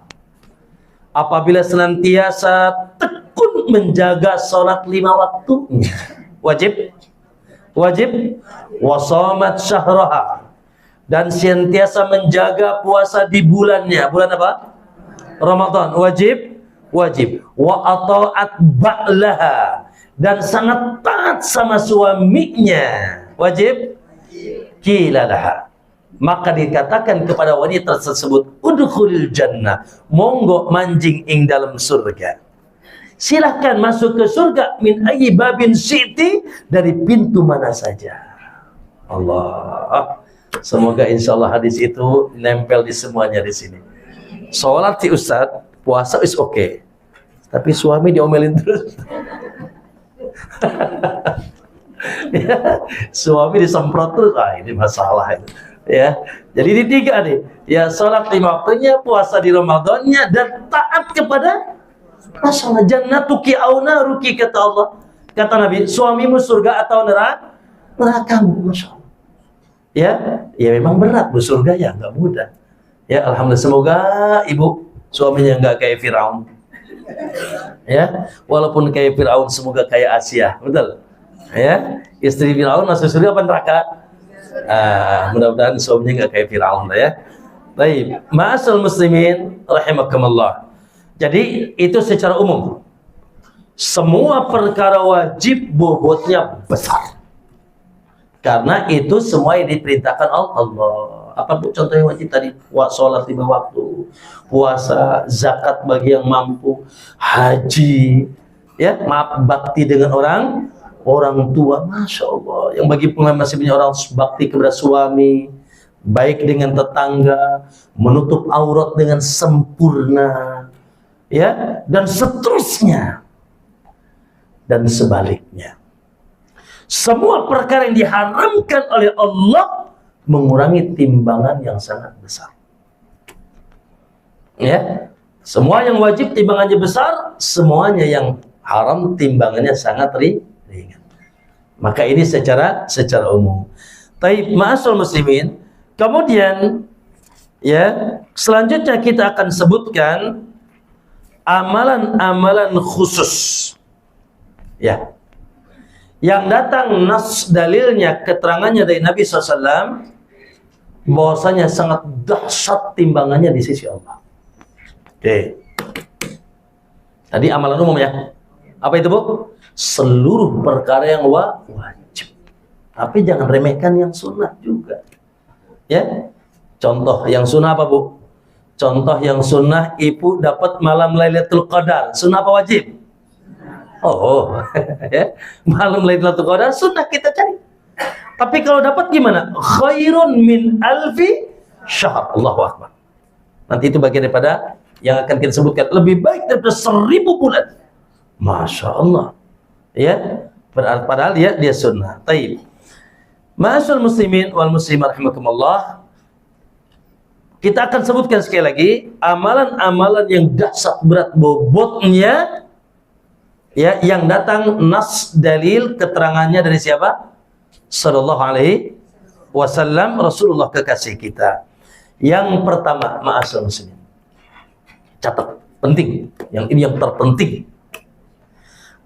apabila senantiasa tekun menjaga sholat 5 waktu wajib wasomat syahraha, dan senantiasa menjaga puasa di bulannya. Bulan apa? Ramadan. Wajib wa ata'at ba'laha, dan sangat taat sama suaminya. Wajib kilalaha, maka dikatakan kepada wanita tersebut, udkhulil jannah, monggo manjing ing dalam surga. Silahkan masuk ke surga min ayyi babin syi'ti, dari pintu mana saja. Allah. Semoga insya Allah hadis itu nempel di semuanya di sini. Sholat si Ustaz, puasa is oke, tapi suami diomelin terus. Ya, suami disemprot terus, ini masalah itu. Ya, jadi di 3 nih, ya sholat 5 waktunya, puasa di Ramadannya, dan taat kepada masalah. Jannatuki au naruki, kata Allah. Kata Nabi, suamimu surga atau nerakamu. Masya Allah. Ya memang berat Bu, surga ya nggak mudah. Ya alhamdulillah, semoga ibu suaminya nggak kayak Firaun. Ya, walaupun kayak Firaun, semoga kayak Asia, betul. Ya, istri Firaun masuk surga apa neraka? Mudah-mudahan suaminya nggak kayak Firaun lah ya. Baik, ma'asal muslimin rahimakumullah. Jadi itu secara umum. Semua perkara wajib bobotnya besar. Karena itu semua yang diperintahkan Allah. Apa bu contoh yang wajib tadi? Sholat 5 waktu, puasa, zakat bagi yang mampu, haji, ya, maaf, bakti dengan orang tua, masya Allah. Yang bagi masih punya orang bakti kepada suami, baik dengan tetangga, menutup aurat dengan sempurna, ya, dan seterusnya, dan sebaliknya. Semua perkara yang diharamkan oleh Allah mengurangi timbangan yang sangat besar. Ya, semua yang wajib timbangannya besar, semuanya yang haram timbangannya sangat ringan. Maka ini secara umum. Taib ma'asal muslimin. Kemudian ya, selanjutnya kita akan sebutkan amalan-amalan khusus. Ya. Yang datang nas dalilnya, keterangannya dari Nabi SAW bahwasanya sangat dahsyat timbangannya di sisi Allah. Oke. Tadi amalan umum ya. Apa itu bu? Seluruh perkara yang wajib. Tapi jangan remehkan yang sunnah juga. Ya. Contoh yang sunnah apa bu? Contoh yang sunnah, ibu dapat malam Lailatul Qadar. Sunnah apa wajib? Oh, ya. Malam Lailatul Qadar sunnah kita cari. Tapi kalau dapat gimana? Khairun min alfi syahr. Allahu Akbar. Nanti itu bagian daripada yang akan kita sebutkan. Lebih baik daripada 1000 bulan. Masya Allah. Ya, padahal dia sunnah. Taib. Ma'asyal muslimin wal muslimat rahimakumullah. Kita akan sebutkan sekali lagi amalan-amalan yang dahsyat berat bobotnya, ya, yang datang nas dalil keterangannya dari siapa? Sallallahu alaihi wasallam, Rasulullah kekasih kita. Yang pertama, ma'asyal muslimin. Catat, penting. Yang ini yang terpenting.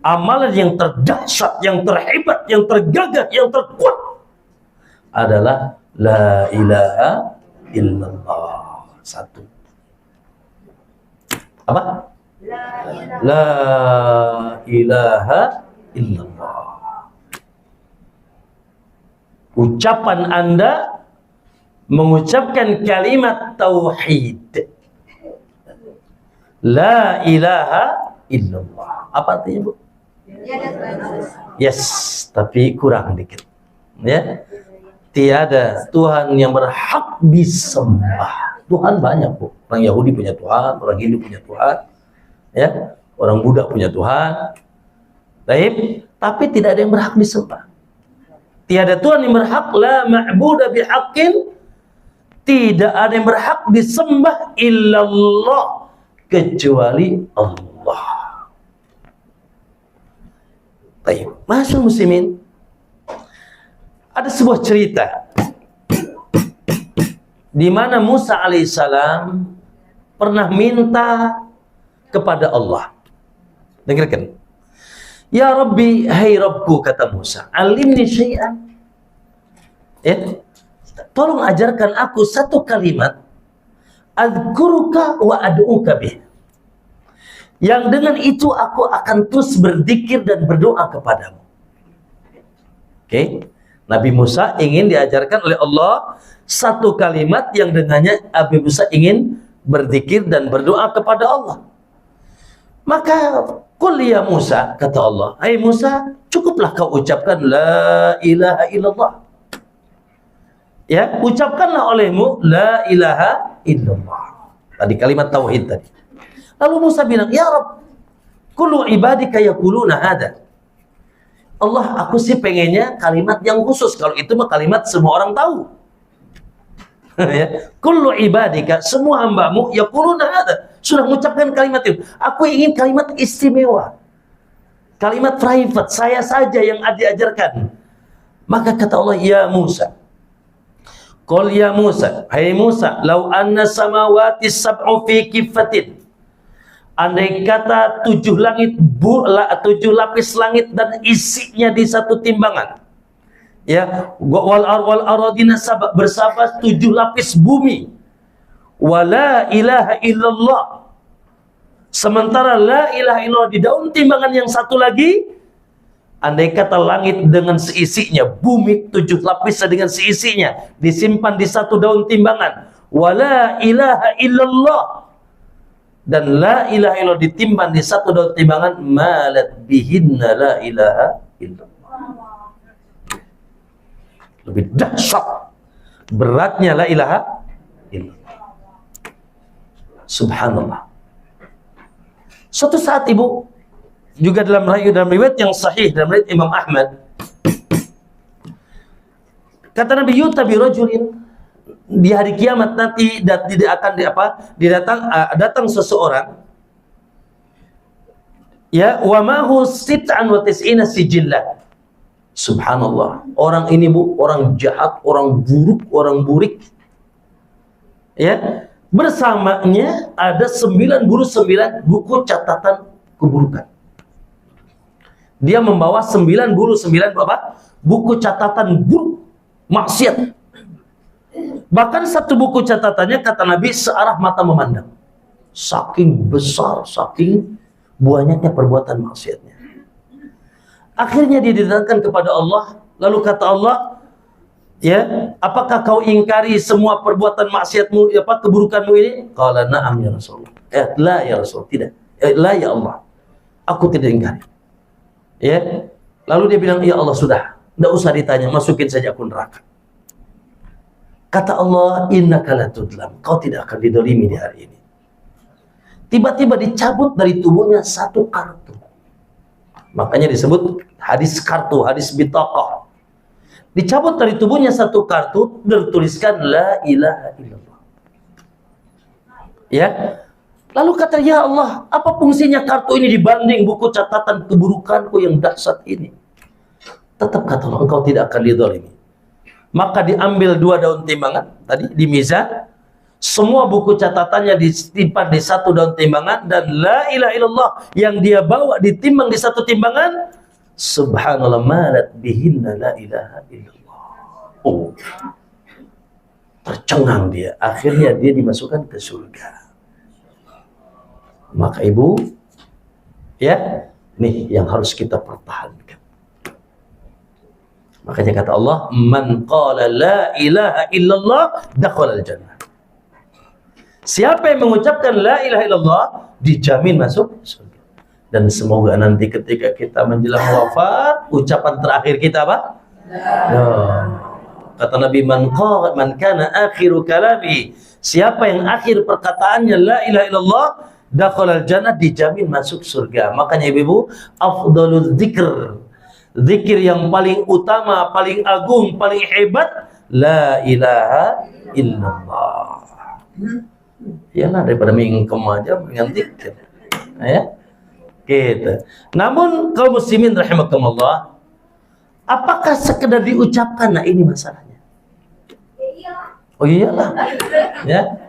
Amalan yang terdahsyat, yang terhebat, yang tergagah, yang terkuat adalah la ilaha illallah. Satu. Apa? La ilaha illallah. Ucapan Anda mengucapkan kalimat tauhid. La ilaha illallah. Apa artinya, Bu? Yes, tapi kurang dikit. Ya. Tiada Tuhan yang berhak disembah. Tuhan banyak, Bu. Orang Yahudi punya Tuhan, orang Hindu punya Tuhan, ya. Orang Buddha punya Tuhan. Baik, tapi tidak ada yang berhak disembah. Tiada Tuhan yang berhak, la ma'budu bihaqqin, tidak ada yang berhak disembah illallah, kecuali Allah. Baik, ma'asyiral muslimin, ada sebuah cerita di mana Musa alaihissalam pernah minta kepada Allah. Dengarkan. Ya Rabbi, hai Rabbku, kata Musa, alimni syai'an. Ya, tolong ajarkan aku satu kalimat, adzkuruka wa ad'uka bih, yang dengan itu aku akan terus berzikir dan berdoa kepadamu. Oke. Nabi Musa ingin diajarkan oleh Allah satu kalimat yang dengannya Nabi Musa ingin berzikir dan berdoa kepada Allah. Maka qul ya Musa, kata Allah, hai Musa, cukuplah kau ucapkan la ilaha illallah. Ya, ucapkanlah olehmu la ilaha illallah. Tadi kalimat tauhid tadi. Lalu Musa bilang, ya Rabb, kullu ibadika yaquluna hada. Allah, aku sih pengennya kalimat yang khusus. Kalau itu mah kalimat semua orang tahu. Ya, kullu ibadika, semua hambamu yaquluna hada, sudah mengucapkan kalimat itu. Aku ingin kalimat istimewa, kalimat private, saya saja yang diajarkan. Maka kata Allah, ya Musa, qul ya Musa, hai Musa, lau anna samawati sab'u fi kifatin, andai kata 7 langit, 7 lapis langit dan isinya di satu timbangan, Ya, wal aradina sab'a, bersama 7 lapis bumi. Wala ilaha illallah. Sementara la ilaha illallah di daun timbangan yang satu lagi, andai kata langit dengan seisinya, bumi 7 lapis dengan seisinya, disimpan di satu daun timbangan. Wala ilaha illallah. Dan la ilaha illallah ditimbang di satu daun timbangan, malat bihinna la ilaha illallah. Lebih dahsyat beratnya la ilaha illallah. Subhanallah. Suatu saat Ibu, juga dalam riwayat yang sahih, dalam riwayat Imam Ahmad, kata Nabi, yuta bi rajulin, di hari kiamat nanti datang seseorang, ya, wa mahu sit'an wa tis'ina sijillah. Subhanallah, orang ini Bu, orang jahat, orang buruk, orang burik, ya, bersamanya ada 99 buku catatan keburukan. Dia membawa 99 apa? Buku catatan buruk, maksiat. Bahkan satu buku catatannya, kata Nabi, searah mata memandang. Saking besar, saking banyaknya perbuatan maksiatnya. Akhirnya dia didatangkan kepada Allah. Lalu kata Allah, ya, apakah kau ingkari semua perbuatan maksiatmu, keburukanmu ini? Qala na'am ya Rasulullah. La ya Rasul, tidak. La ya Allah, aku tidak ingkari. Ya. Lalu dia bilang, ya Allah, sudah, tidak usah ditanya, masukin saja aku neraka. Kata Allah, innaka la tudlam, kau tidak akan didolimi di hari ini. Tiba-tiba dicabut dari tubuhnya satu kartu. Makanya disebut hadis kartu, hadis bitaqah. Dicabut dari tubuhnya satu kartu, tertuliskan la ilaha illallah. Ya. Lalu kata, ya Allah, apa fungsinya kartu ini dibanding buku catatan keburukanku yang dahsyat ini? Tetap kata Allah, engkau tidak akan didolimi. Maka diambil 2 daun timbangan tadi di mizan, semua buku catatannya disimpan di satu daun timbangan, dan la ilaha illallah yang dia bawa ditimbang di satu timbangan. Subhanallah, malat bihinna la ilaha illallah. Oh, tercengang dia. Akhirnya dia dimasukkan ke surga. Maka Ibu, ya, nih yang harus kita pertahankan. Makanya kata Allah, man qala la ilaha illallah dakhala al-jannah. Siapa yang mengucapkan la ilaha illallah dijamin masuk surga. Dan semoga nanti ketika kita menjelang wafat, ucapan terakhir kita apa? Kata Nabi, man kana akhiru kalami, siapa yang akhir perkataannya la ilaha illallah dakhala al-jannah, dijamin masuk surga. Makanya Ibu, afdalul dzikr, zikir yang paling utama, paling agung, paling hebat, la ilaha illallah. Yalah, daripada mingkem aja dengan zikir. Ya. Gitu. Namun kaum muslimin rahimakumullah, apakah sekedar diucapkan? Nah, ini masalahnya. Oh iyalah. Ya.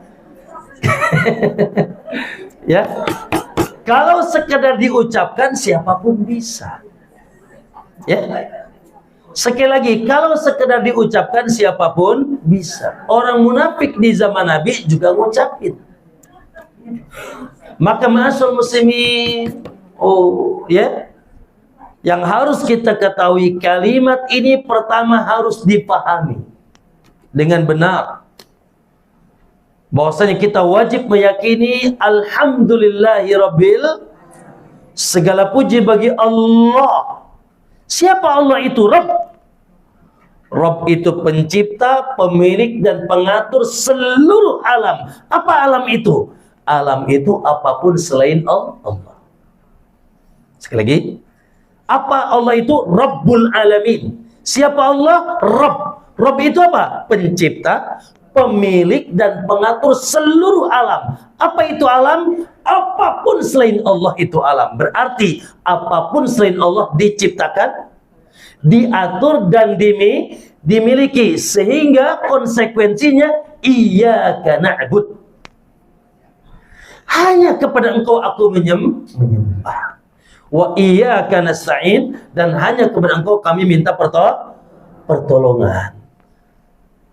Ya. Kalau sekedar diucapkan, siapapun bisa. Ya. Sekali lagi, kalau sekedar diucapkan, siapapun bisa. Orang munafik di zaman Nabi juga ngucapin. Maka ma'asyarul muslimin, oh ya, yang harus kita ketahui, kalimat ini pertama harus dipahami dengan benar. Bahwasanya kita wajib meyakini alhamdulillahi rabbil, segala puji bagi Allah. Siapa Allah itu? Rabb. Rabb itu pencipta, pemilik, dan pengatur seluruh alam. Apa alam itu? Alam itu apapun selain Allah. Sekali lagi, apa Allah itu? Rabbul alamin. Siapa Allah? Rabb. Rabb itu apa? Pencipta, pemilik, dan pengatur seluruh alam. Apa itu alam? Apapun selain Allah itu alam. Berarti apapun selain Allah diciptakan, diatur, dan dimiliki. Sehingga konsekuensinya, iyyaka na'bud, hanya kepada engkau aku menyembah. Wa iyyaka nasta'in, dan hanya kepada engkau kami minta pertolongan.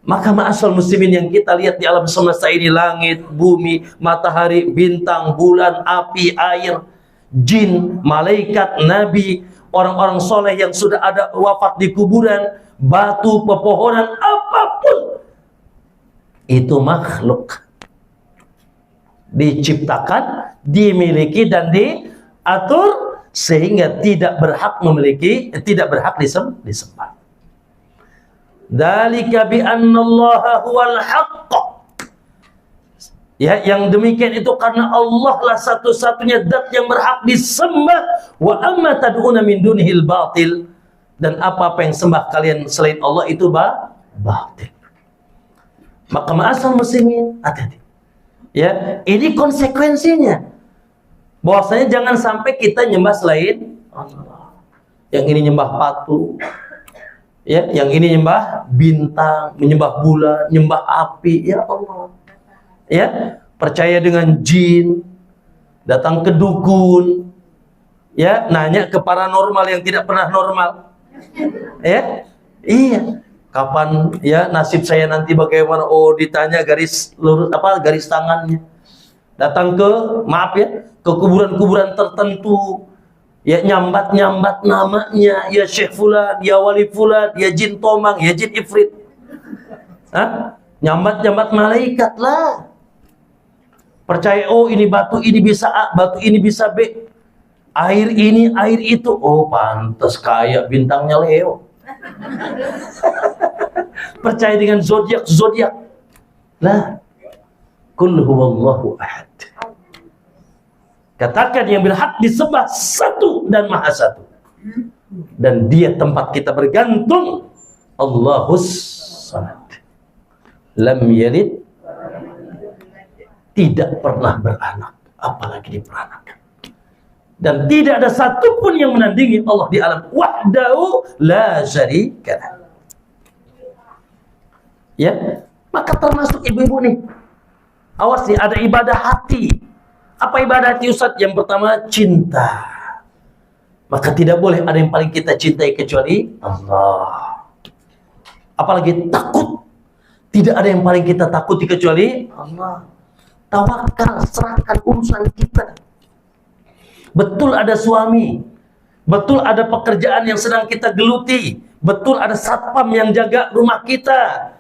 Maka ma'asal muslimin yang kita lihat di alam semesta ini, langit, bumi, matahari, bintang, bulan, api, air, jin, malaikat, nabi, orang-orang soleh yang sudah ada wafat di kuburan, batu, pepohonan, apapun itu makhluk diciptakan, dimiliki dan diatur sehingga tidak berhak memiliki, tidak berhak disembah. Dzalika bi annallaha huwal haqq. Ya, yang demikian itu karena Allah lah satu-satunya zat yang berhak disembah. Wa amma tad'una min dunihil batil, dan apa yang sembah kalian selain Allah itu batil. Maka ma'asal muslimin, hati-hati. Ya, ini konsekuensinya. Bahwasanya jangan sampai kita nyembah selain Allah. Yang ini nyembah patung, ya, yang ini nyembah bintang, menyembah bulan, nyembah api, ya Allah. Ya, percaya dengan jin, datang ke dukun, ya, nanya ke paranormal yang tidak pernah normal. Ya, iya. Kapan ya nasib saya nanti bagaimana? Oh, ditanya garis lurus apa garis tangannya. Datang ke, maaf ya, ke kuburan-kuburan tertentu. Ya, nyambat-nyambat namanya, ya Syekh Fulan, ya Wali Fulan, ya Jin Tomang, ya Jin Ifrit. Hah? Nyambat-nyambat malaikat lah. Percaya, oh ini batu ini bisa A, batu ini bisa B. Air ini, air itu. Oh, pantas kayak bintangnya Leo. Percaya dengan zodiak lah. Qul huwallahu ahad. Katakan yang berhak disembah satu dan maha satu, dan dia tempat kita bergantung. Allahus samad, lam yalid, tidak pernah beranak, apalagi diperanakan, dan tidak ada satupun yang menandingi Allah di alam. Wahdahu la syarika lah. Ya, maka termasuk ibu-ibu nih, awas nih, ada ibadah hati. Apa ibadah hati, Ustaz? Yang pertama, cinta. Maka tidak boleh ada yang paling kita cintai kecuali Allah. Apalagi takut. Tidak ada yang paling kita takuti kecuali Allah. Tawakal, serahkan urusan kita. Betul ada suami, betul ada pekerjaan yang sedang kita geluti, betul ada satpam yang jaga rumah kita,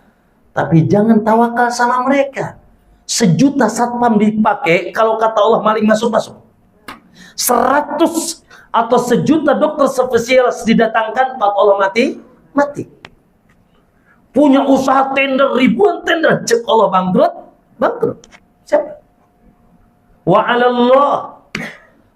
tapi jangan tawakal sama mereka. 1 juta satpam dipakai, kalau kata Allah maling masuk-masuk. 100 atau 1 juta dokter spesialis didatangkan, kata Allah mati. Punya usaha tender, ribuan tender, cek Allah bangkrut. Siapa? Wa 'alallah,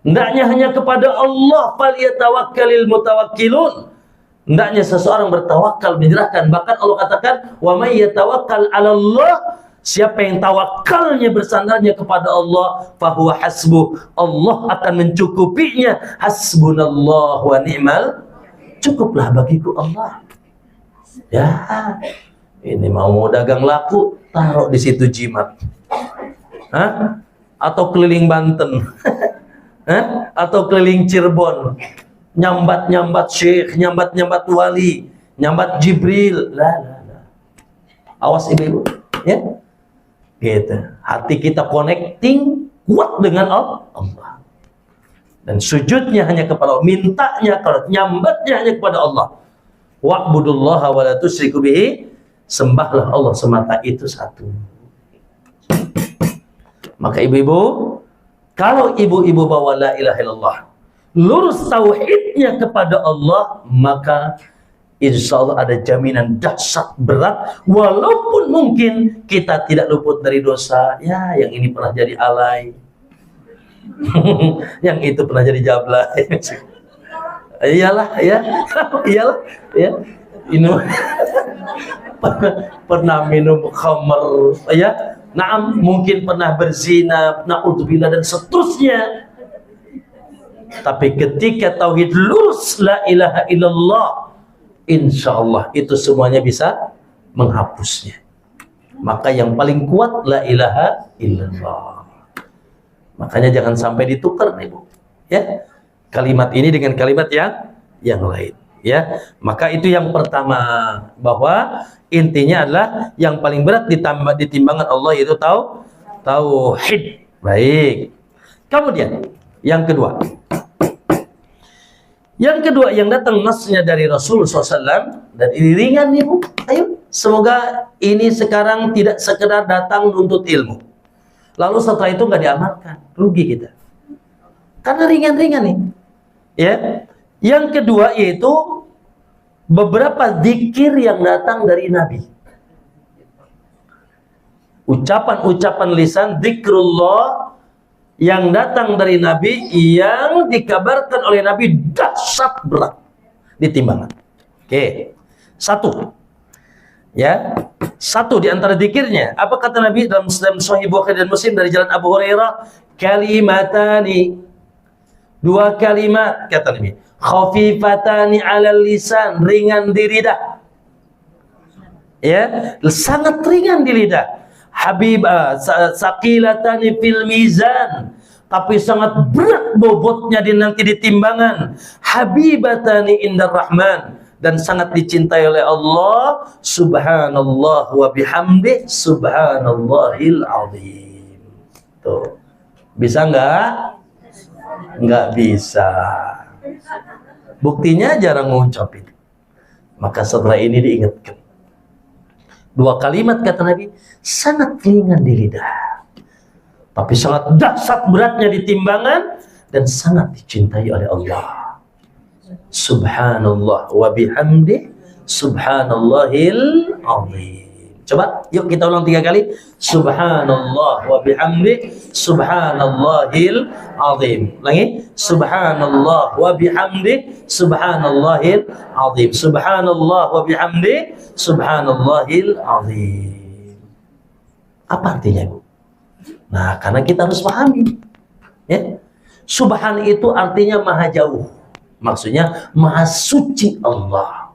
hendaknya hanya kepada Allah falyatawakkalul mutawakkilun. Hendaknya seseorang bertawakal, menyerahkan. Bahkan Allah katakan, wa may yatawakkal 'alallah, siapa yang tawakalnya, bersandarnya kepada Allah, fahuwa hasbuh, Allah akan mencukupinya. Hasbunallah wa ni'mal, cukuplah bagiku Allah. Ya, ini mau dagang laku, taruh di situ jimat. Hah? Atau keliling Banten. Hah? Atau keliling Cirebon. Nyambat-nyambat syekh, nyambat-nyambat wali, nyambat Jibril. Lah. Awas ibu-ibu, ya. Gitu. Hati kita connecting kuat dengan Allah, dan sujudnya hanya kepada Allah, mintanya, kalau nyambatnya hanya kepada Allah. Wa'budullaha wa la tusyriku bihi, sembahlah Allah semata, itu satu. Maka ibu-ibu, kalau ibu-ibu bawa la ilaha illallah, lurus tauhidnya kepada Allah, maka insya Allah ada jaminan dahsyat berat. Walaupun mungkin kita tidak luput dari dosa. Ya, yang ini pernah jadi alay, yang itu pernah jadi jablay. Iyalah, ya. Iyalah, ya. Pernah minum khamr, ya. Naam, mungkin pernah berzina, na'udzubillah, dan seterusnya. Tapi ketika tauhid lurus la ilaha illallah, insya Allah itu semuanya bisa menghapusnya. Maka yang paling kuat la ilaha illallah. Makanya jangan sampai ditukar nih, Bu. Ya, kalimat ini dengan kalimat yang lain. Ya, maka itu yang pertama, bahwa intinya adalah yang paling berat di timbangan Allah itu tauhid. Baik. Kemudian yang kedua. Yang kedua yang datang nasnya dari Rasul SAW, dan ini ringan nih Bu. Ayo, semoga ini sekarang tidak sekedar datang untuk ilmu, lalu setelah itu nggak diamalkan, rugi kita. Karena ringan-ringan nih. Ya. Yang kedua yaitu beberapa zikir yang datang dari Nabi. Ucapan-ucapan lisan zikrullah yang datang dari Nabi, yang dikabarkan oleh Nabi dahsyat berat di timbangan. Oke. Satu. Ya. Satu di antara zikirnya, apa kata Nabi dalam Sahih Bukhari dan Muslim dari jalan Abu Hurairah? Kalimatani. Dua kalimat kata Nabi. Khafifatani 'alal lisan, ringan di lidah. Ya, sangat ringan di lidah. Saqilatani fil mizan, tapi sangat berat bobotnya nanti di timbangan. Habibatani indar rahman, dan sangat dicintai oleh Allah. Subhanallah wa bihamdi, subhanallahil azim. Tuh. Bisa nggak? Nggak bisa. Buktinya jarang ngucapin. Maka setelah ini diingatkan. Dua kalimat kata Nabi, sangat ringan di lidah, tapi sangat dahsyat beratnya di timbangan, dan sangat dicintai oleh Allah. Subhanallah wa bihamdi, subhanallahil azim. Coba, yuk kita ulang 3 kali. Subhanallah wa bihamdi, subhanallahil azim. Ulangi. Subhanallah wa bihamdi, subhanallahil azim. Subhanallah wa bihamdi, subhanallahil azim. Apa artinya, Bu? Nah, karena kita harus pahami. Ya. Subhan itu artinya maha jauh. Maksudnya maha suci Allah.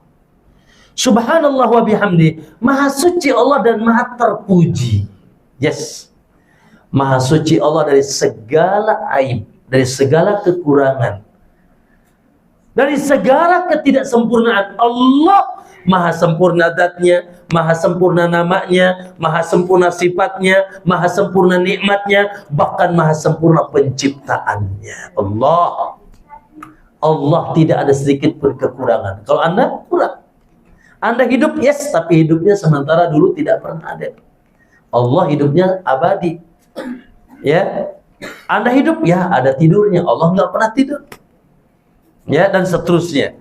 Subhanallah wa bihamdi, maha suci Allah dan maha terpuji. Yes. Maha suci Allah dari segala aib, dari segala kekurangan, dari segala ketidaksempurnaan. Allah maha sempurna zatnya, maha sempurna namanya, maha sempurna sifatnya, maha sempurna nikmatnya, bahkan maha sempurna penciptaannya. Allah tidak ada sedikit pun kekurangan. Kalau Anda kurang, Anda hidup, yes, tapi hidupnya sementara, dulu tidak pernah ada. Allah hidupnya abadi. Ya, Anda hidup, ya ada tidurnya. Allah nggak pernah tidur. Ya, dan seterusnya.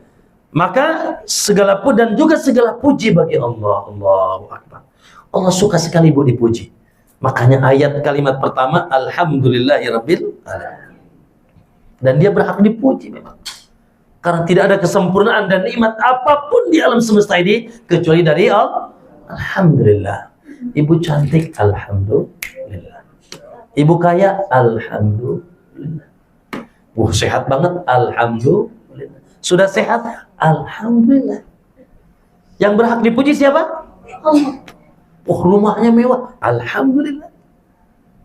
Maka segala puji dan juga segala puji bagi Allah. Allahu Akbar. Allah suka sekali Bu dipuji. Makanya ayat kalimat pertama, Alhamdulillahirabbil alamin. Dan dia berhak dipuji memang. Karena tidak ada kesempurnaan dan nikmat apapun di alam semesta ini kecuali dari Allah. Alhamdulillah. Ibu cantik, alhamdulillah. Ibu kaya, alhamdulillah. Sehat banget, alhamdulillah. Sudah sehat, alhamdulillah. Yang berhak dipuji siapa? Allah. Rumahnya mewah, alhamdulillah.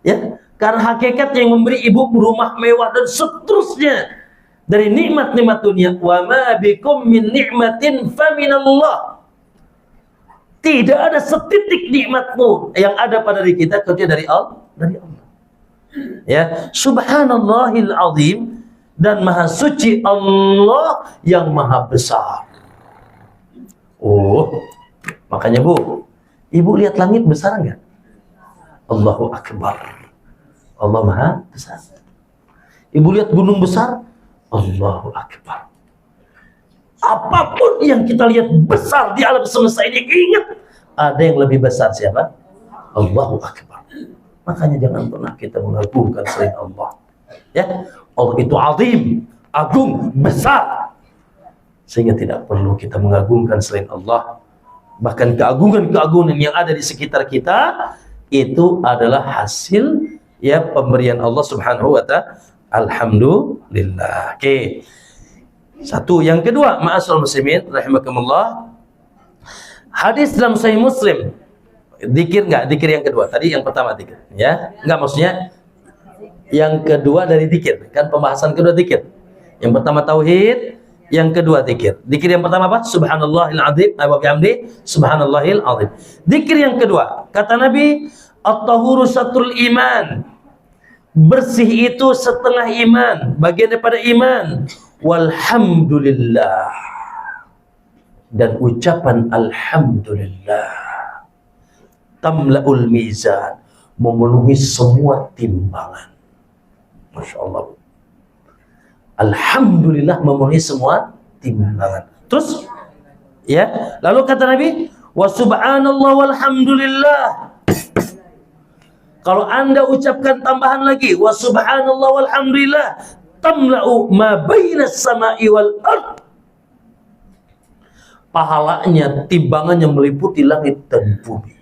Ya, karena hakikat yang memberi ibu rumah mewah dan seterusnya dari nikmat-nikmat dunia. Wa ma bikum min ni'matin faminallah. Tidak ada setitik nikmatmu yang ada pada diri kita kecuali dari Allah. Ya, subhanallahil azim, dan maha suci Allah yang maha besar. Makanya Bu, Ibu lihat langit besar enggak? Allahu Akbar. Allah maha besar. Ibu lihat gunung besar, Allahu Akbar. Apapun yang kita lihat besar di alam semesta ini, ingat ada yang lebih besar siapa? Allahu Akbar. Makanya jangan pernah kita mengagungkan selain Allah. Ya, Allah itu azim, agung, besar, sehingga tidak perlu kita mengagungkan selain Allah. Bahkan keagungan-keagungan yang ada di sekitar kita itu adalah hasil ya pemberian Allah Subhanahu wa ta'ala. Alhamdulillah. Oke. Satu, yang kedua, ma'asyiral muslimin rahimakumullah. Hadis dalam Sahih Muslim. Zikir enggak? Zikir yang kedua. Tadi yang pertama zikir, ya. Enggak, maksudnya yang kedua dari zikir. Kan pembahasan kedua zikir. Yang pertama tauhid, Yang kedua zikir. Zikir yang pertama apa? Subhanallahil azim wa bihamdi subhanallahil azim. Zikir yang kedua, kata Nabi, at-tahuru satrul iman. Bersih itu setengah iman, bagian daripada iman. Walhamdulillah. Dan ucapan alhamdulillah tamla'ul mizan, memenuhi semua timbangan. Masya Allah. Alhamdulillah memenuhi semua timbangan. Terus ya, lalu kata Nabi, wa subhanallah walhamdulillah. Kalau Anda ucapkan tambahan lagi, wa subhanallah walhamdulillah, tamla'u ma bainas sama'i wal ard. Pahalanya, timbangannya meliputi langit dan bumi.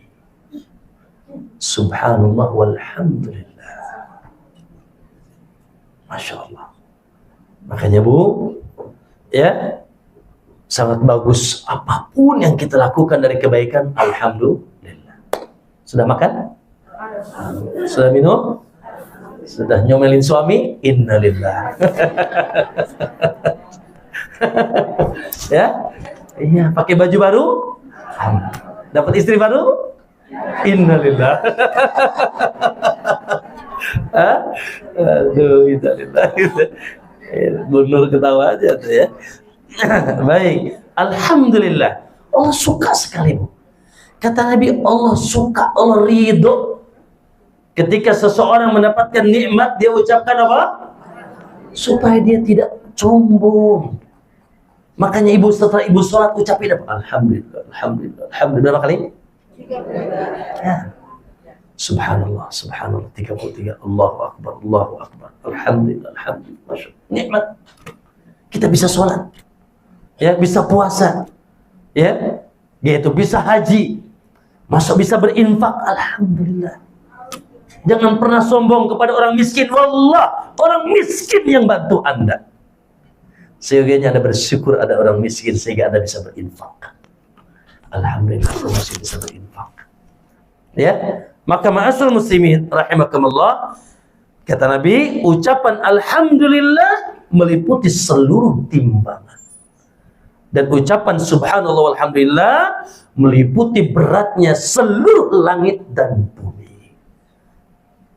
Subhanallah walhamdulillah. Masya Allah. Makanya Bu, ya, sangat bagus apapun yang kita lakukan dari kebaikan, alhamdulillah. Sudah makan? Sudah minum? Sudah nyomelin suami? Innalillah. Ya, iya, pakai baju baru? Dapat istri baru? Innalillah. Aduh, innalillah. Bunur ketawa aja tuh ya. Baik, alhamdulillah. Allah suka sekali Bu. Kata Nabi, Allah suka, Allah ridho ketika seseorang mendapatkan nikmat, dia ucapkan apa? Supaya dia tidak sombong. Makanya ibu setelah ibu sholat ucapin apa? Alhamdulillah, alhamdulillah, alhamdulillah. Berapa kali? 3 ya. Subhanallah, subhanallah, 33. Allahu akbar, Allahu akbar. Alhamdulillah, alhamdulillah. Masya Allah. Nikmat. Kita bisa sholat, ya, bisa puasa, ya, yaitu bisa haji, masuk bisa berinfak. Alhamdulillah. Jangan pernah sombong kepada orang miskin. Wallah, orang miskin yang bantu Anda. Sehingga Anda bersyukur ada orang miskin sehingga Anda bisa berinfak. Alhamdulillah, orang miskin bisa berinfak. Ya, maka ma'asyiral muslimin rahimakumullah, kata Nabi, ucapan alhamdulillah meliputi seluruh timbangan. Dan ucapan subhanallah walhamdulillah meliputi beratnya seluruh langit dan bumi.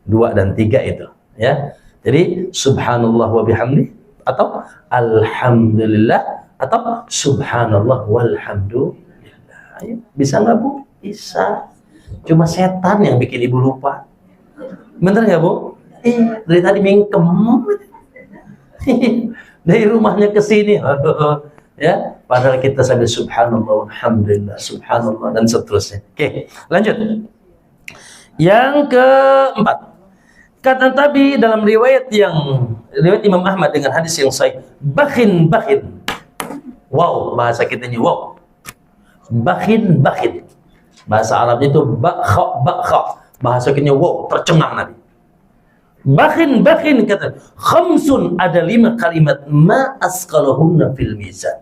2 dan 3 itu, ya. Jadi subhanallah wa bihamdi atau alhamdulillah atau subhanallah walhamdulillah. Ayo, bisa nggak Bu? Bisa. Cuma setan yang bikin ibu lupa. Bener nggak Bu? Dari tadi mingkem. Dari rumahnya ke sini. Ya, padahal kita sambil subhanallah alhamdulillah subhanallah dan seterusnya. Oke, lanjut. Yang keempat, kata Nabi dalam riwayat Imam Ahmad dengan hadis yang sahih, bakhin. Wow, bahasa kita ini wow. Bakhin. Bahasa Arabnya itu bakha. Bahasa kita wow, tercengang Nabi. Bakhin kata, khamsun, ada 5 kalimat ma asqalahunna fil mizan.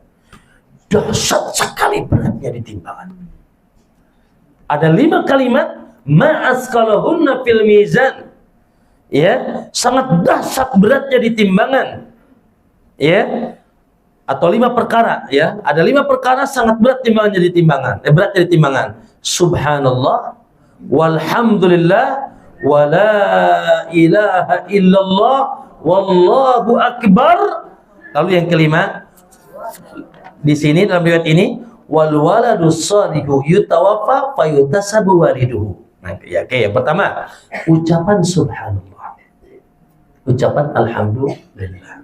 Dahsyat sekali beratnya di timbangan. Ada 5 kalimat ma asqalahunna fil mizan. Ya, sangat dahsyat beratnya di timbangan. Ya. Atau 5 perkara, ya. Ada 5 perkara sangat berat timbangannya di timbangan. Beratnya di timbangan. Subhanallah walhamdulillah wa la ilaha illallah wallahu akbar. Lalu yang kelima, di sini dalam riwayat ini, wal waladus shalihu yutawaffa fayutasabu waliduhu. Nah, ya, oke, yang pertama, ucapan subhanallah. Ucapan alhamdulillah.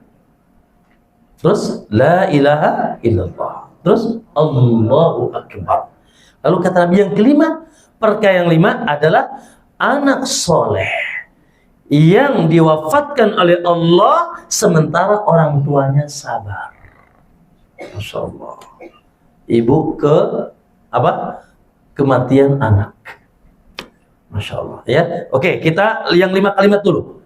Terus la ilaha illallah. Terus Allahu akbar. Lalu kata Nabi yang kelima, perkara yang 5 adalah anak soleh yang diwafatkan oleh Allah sementara orang tuanya sabar. Masya Allah. Ibu kematian anak. Masya Allah. Ya, oke, kita yang 5 kalimat dulu.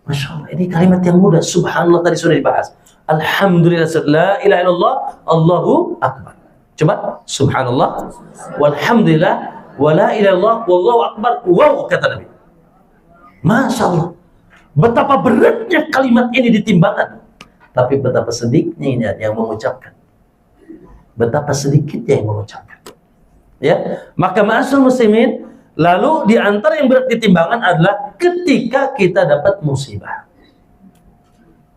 Masya Allah, ini kalimat yang mudah. Subhanallah tadi sudah dibahas. Alhamdulillah, la ilaha illallah, Allahu akbar. Coba, subhanallah walhamdulillah wa la ilaha illallah wallahu akbar. Wow, kata Nabi. Masya Allah, betapa beratnya kalimat ini di timbangan. tapi betapa sedikitnya yang mengucapkan. Betapa sedikitnya yang mengucapkan. Ya, maka ma'asyiral muslimin, lalu di antara yang berat ditimbangan adalah ketika kita dapat musibah.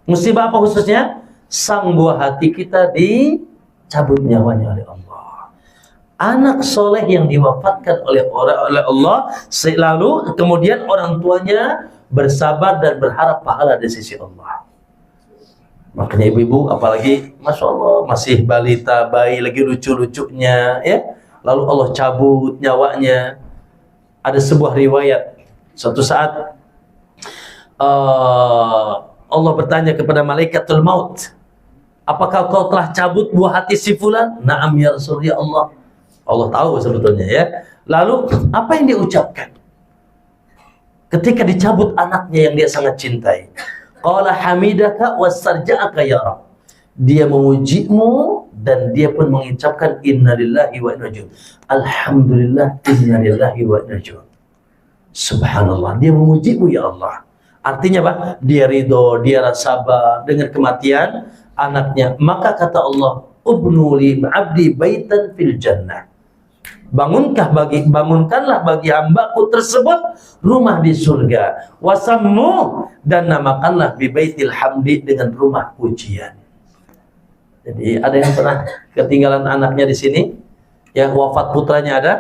Musibah apa khususnya? Sang buah hati kita dicabut nyawanya oleh Allah. Anak soleh yang diwafatkan oleh Allah, lalu kemudian orang tuanya bersabar dan berharap pahala di sisi Allah. Makanya ibu-ibu, apalagi Masya Allah masih balita, bayi lagi lucu-lucunya, ya. Lalu Allah cabut nyawanya. Ada sebuah riwayat, suatu saat Allah bertanya kepada malaikatul maut, apakah kau telah cabut buah hati si fulan? Naam ya Rasul, ya Allah. Allah tahu sebetulnya, ya. Lalu apa yang dia ucapkan ketika dicabut anaknya yang dia sangat cintai? Qala hamidaka wastarja'aka ya Rabb. Dia memujimu dan dia pun mengucapkan innalillahi wa inna ilaihi raji'un. Alhamdulillah, innalillahi wa inna ilaihi raji'un. Subhanallah, dia memujimu ya Allah. Artinya apa? Dia ridho, dia rasa sabar dengan kematian anaknya. Maka kata Allah, ubnu li abdi baitan fil jannah. Bangunkanlah bagi hambaku tersebut rumah di surga. Wasammu, dan namakanlah bi baitil hamdi, dengan rumah pujian. Jadi ada yang pernah ketinggalan anaknya di sini, ya, wafat putranya ada,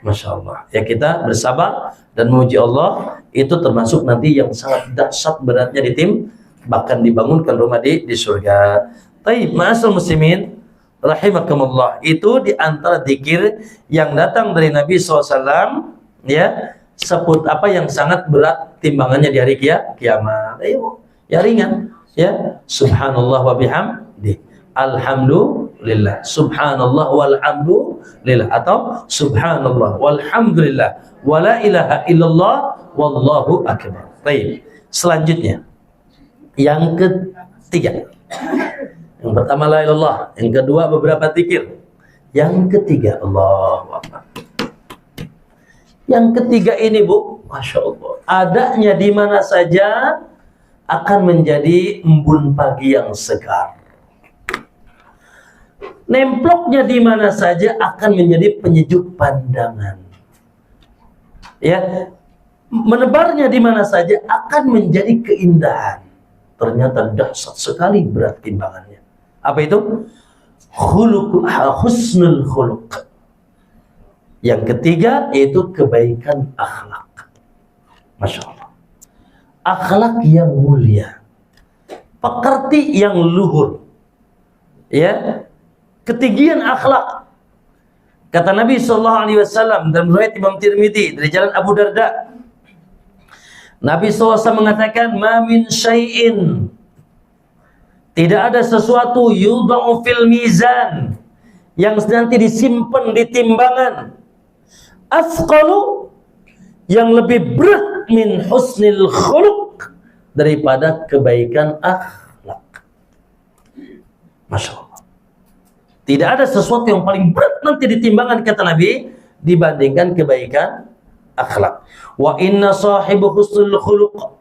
Masya Allah. Ya, kita bersabar dan memuji Allah, itu termasuk nanti yang sangat dahsyat beratnya di tim, bahkan dibangunkan rumah di surga. Taib, ma'asyiral muslimin rahimakumullah, itu di antara zikir yang datang dari Nabi SAW, ya, sebut apa yang sangat berat timbangannya di hari kiamat. Ayo, ya ringan, ya, subhanallah wa bihamdih, alhamdulillah, subhanallah walhamdulillah, atau subhanallah walhamdulillah wala ilaha illallah wallahu akbar. Baik, selanjutnya yang ketiga. Yang pertama la ilallah, yang kedua beberapa zikir, yang ketiga Allahu akbar. Yang ketiga ini, Bu, Masya Allah, adanya di mana saja akan menjadi embun pagi yang segar. Nemploknya di mana saja akan menjadi penyejuk pandangan. Ya, menebarnya di mana saja akan menjadi keindahan. Ternyata dahsyat sekali berat timbangannya. Apa itu? Husnul khuluq. Yang ketiga yaitu kebaikan akhlak. Masya Allah. Akhlak yang mulia, pekerti yang luhur, ya, ketinggian akhlak. Kata Nabi SAW dalam riwayat Imam Tirmidzi dari jalan Abu Darda, Nabi SAW mengatakan, ma min syai'in, tidak ada sesuatu, yudha'u fil mizan, yang nanti disimpan di timbangan, afqalu, yang lebih berat, min husnil khuluq, daripada kebaikan akhlak. Masya Allah. Tidak ada sesuatu yang paling berat nanti di timbangan, kata Nabi, dibandingkan kebaikan akhlak. Wa inna sahibu husnul khuluq,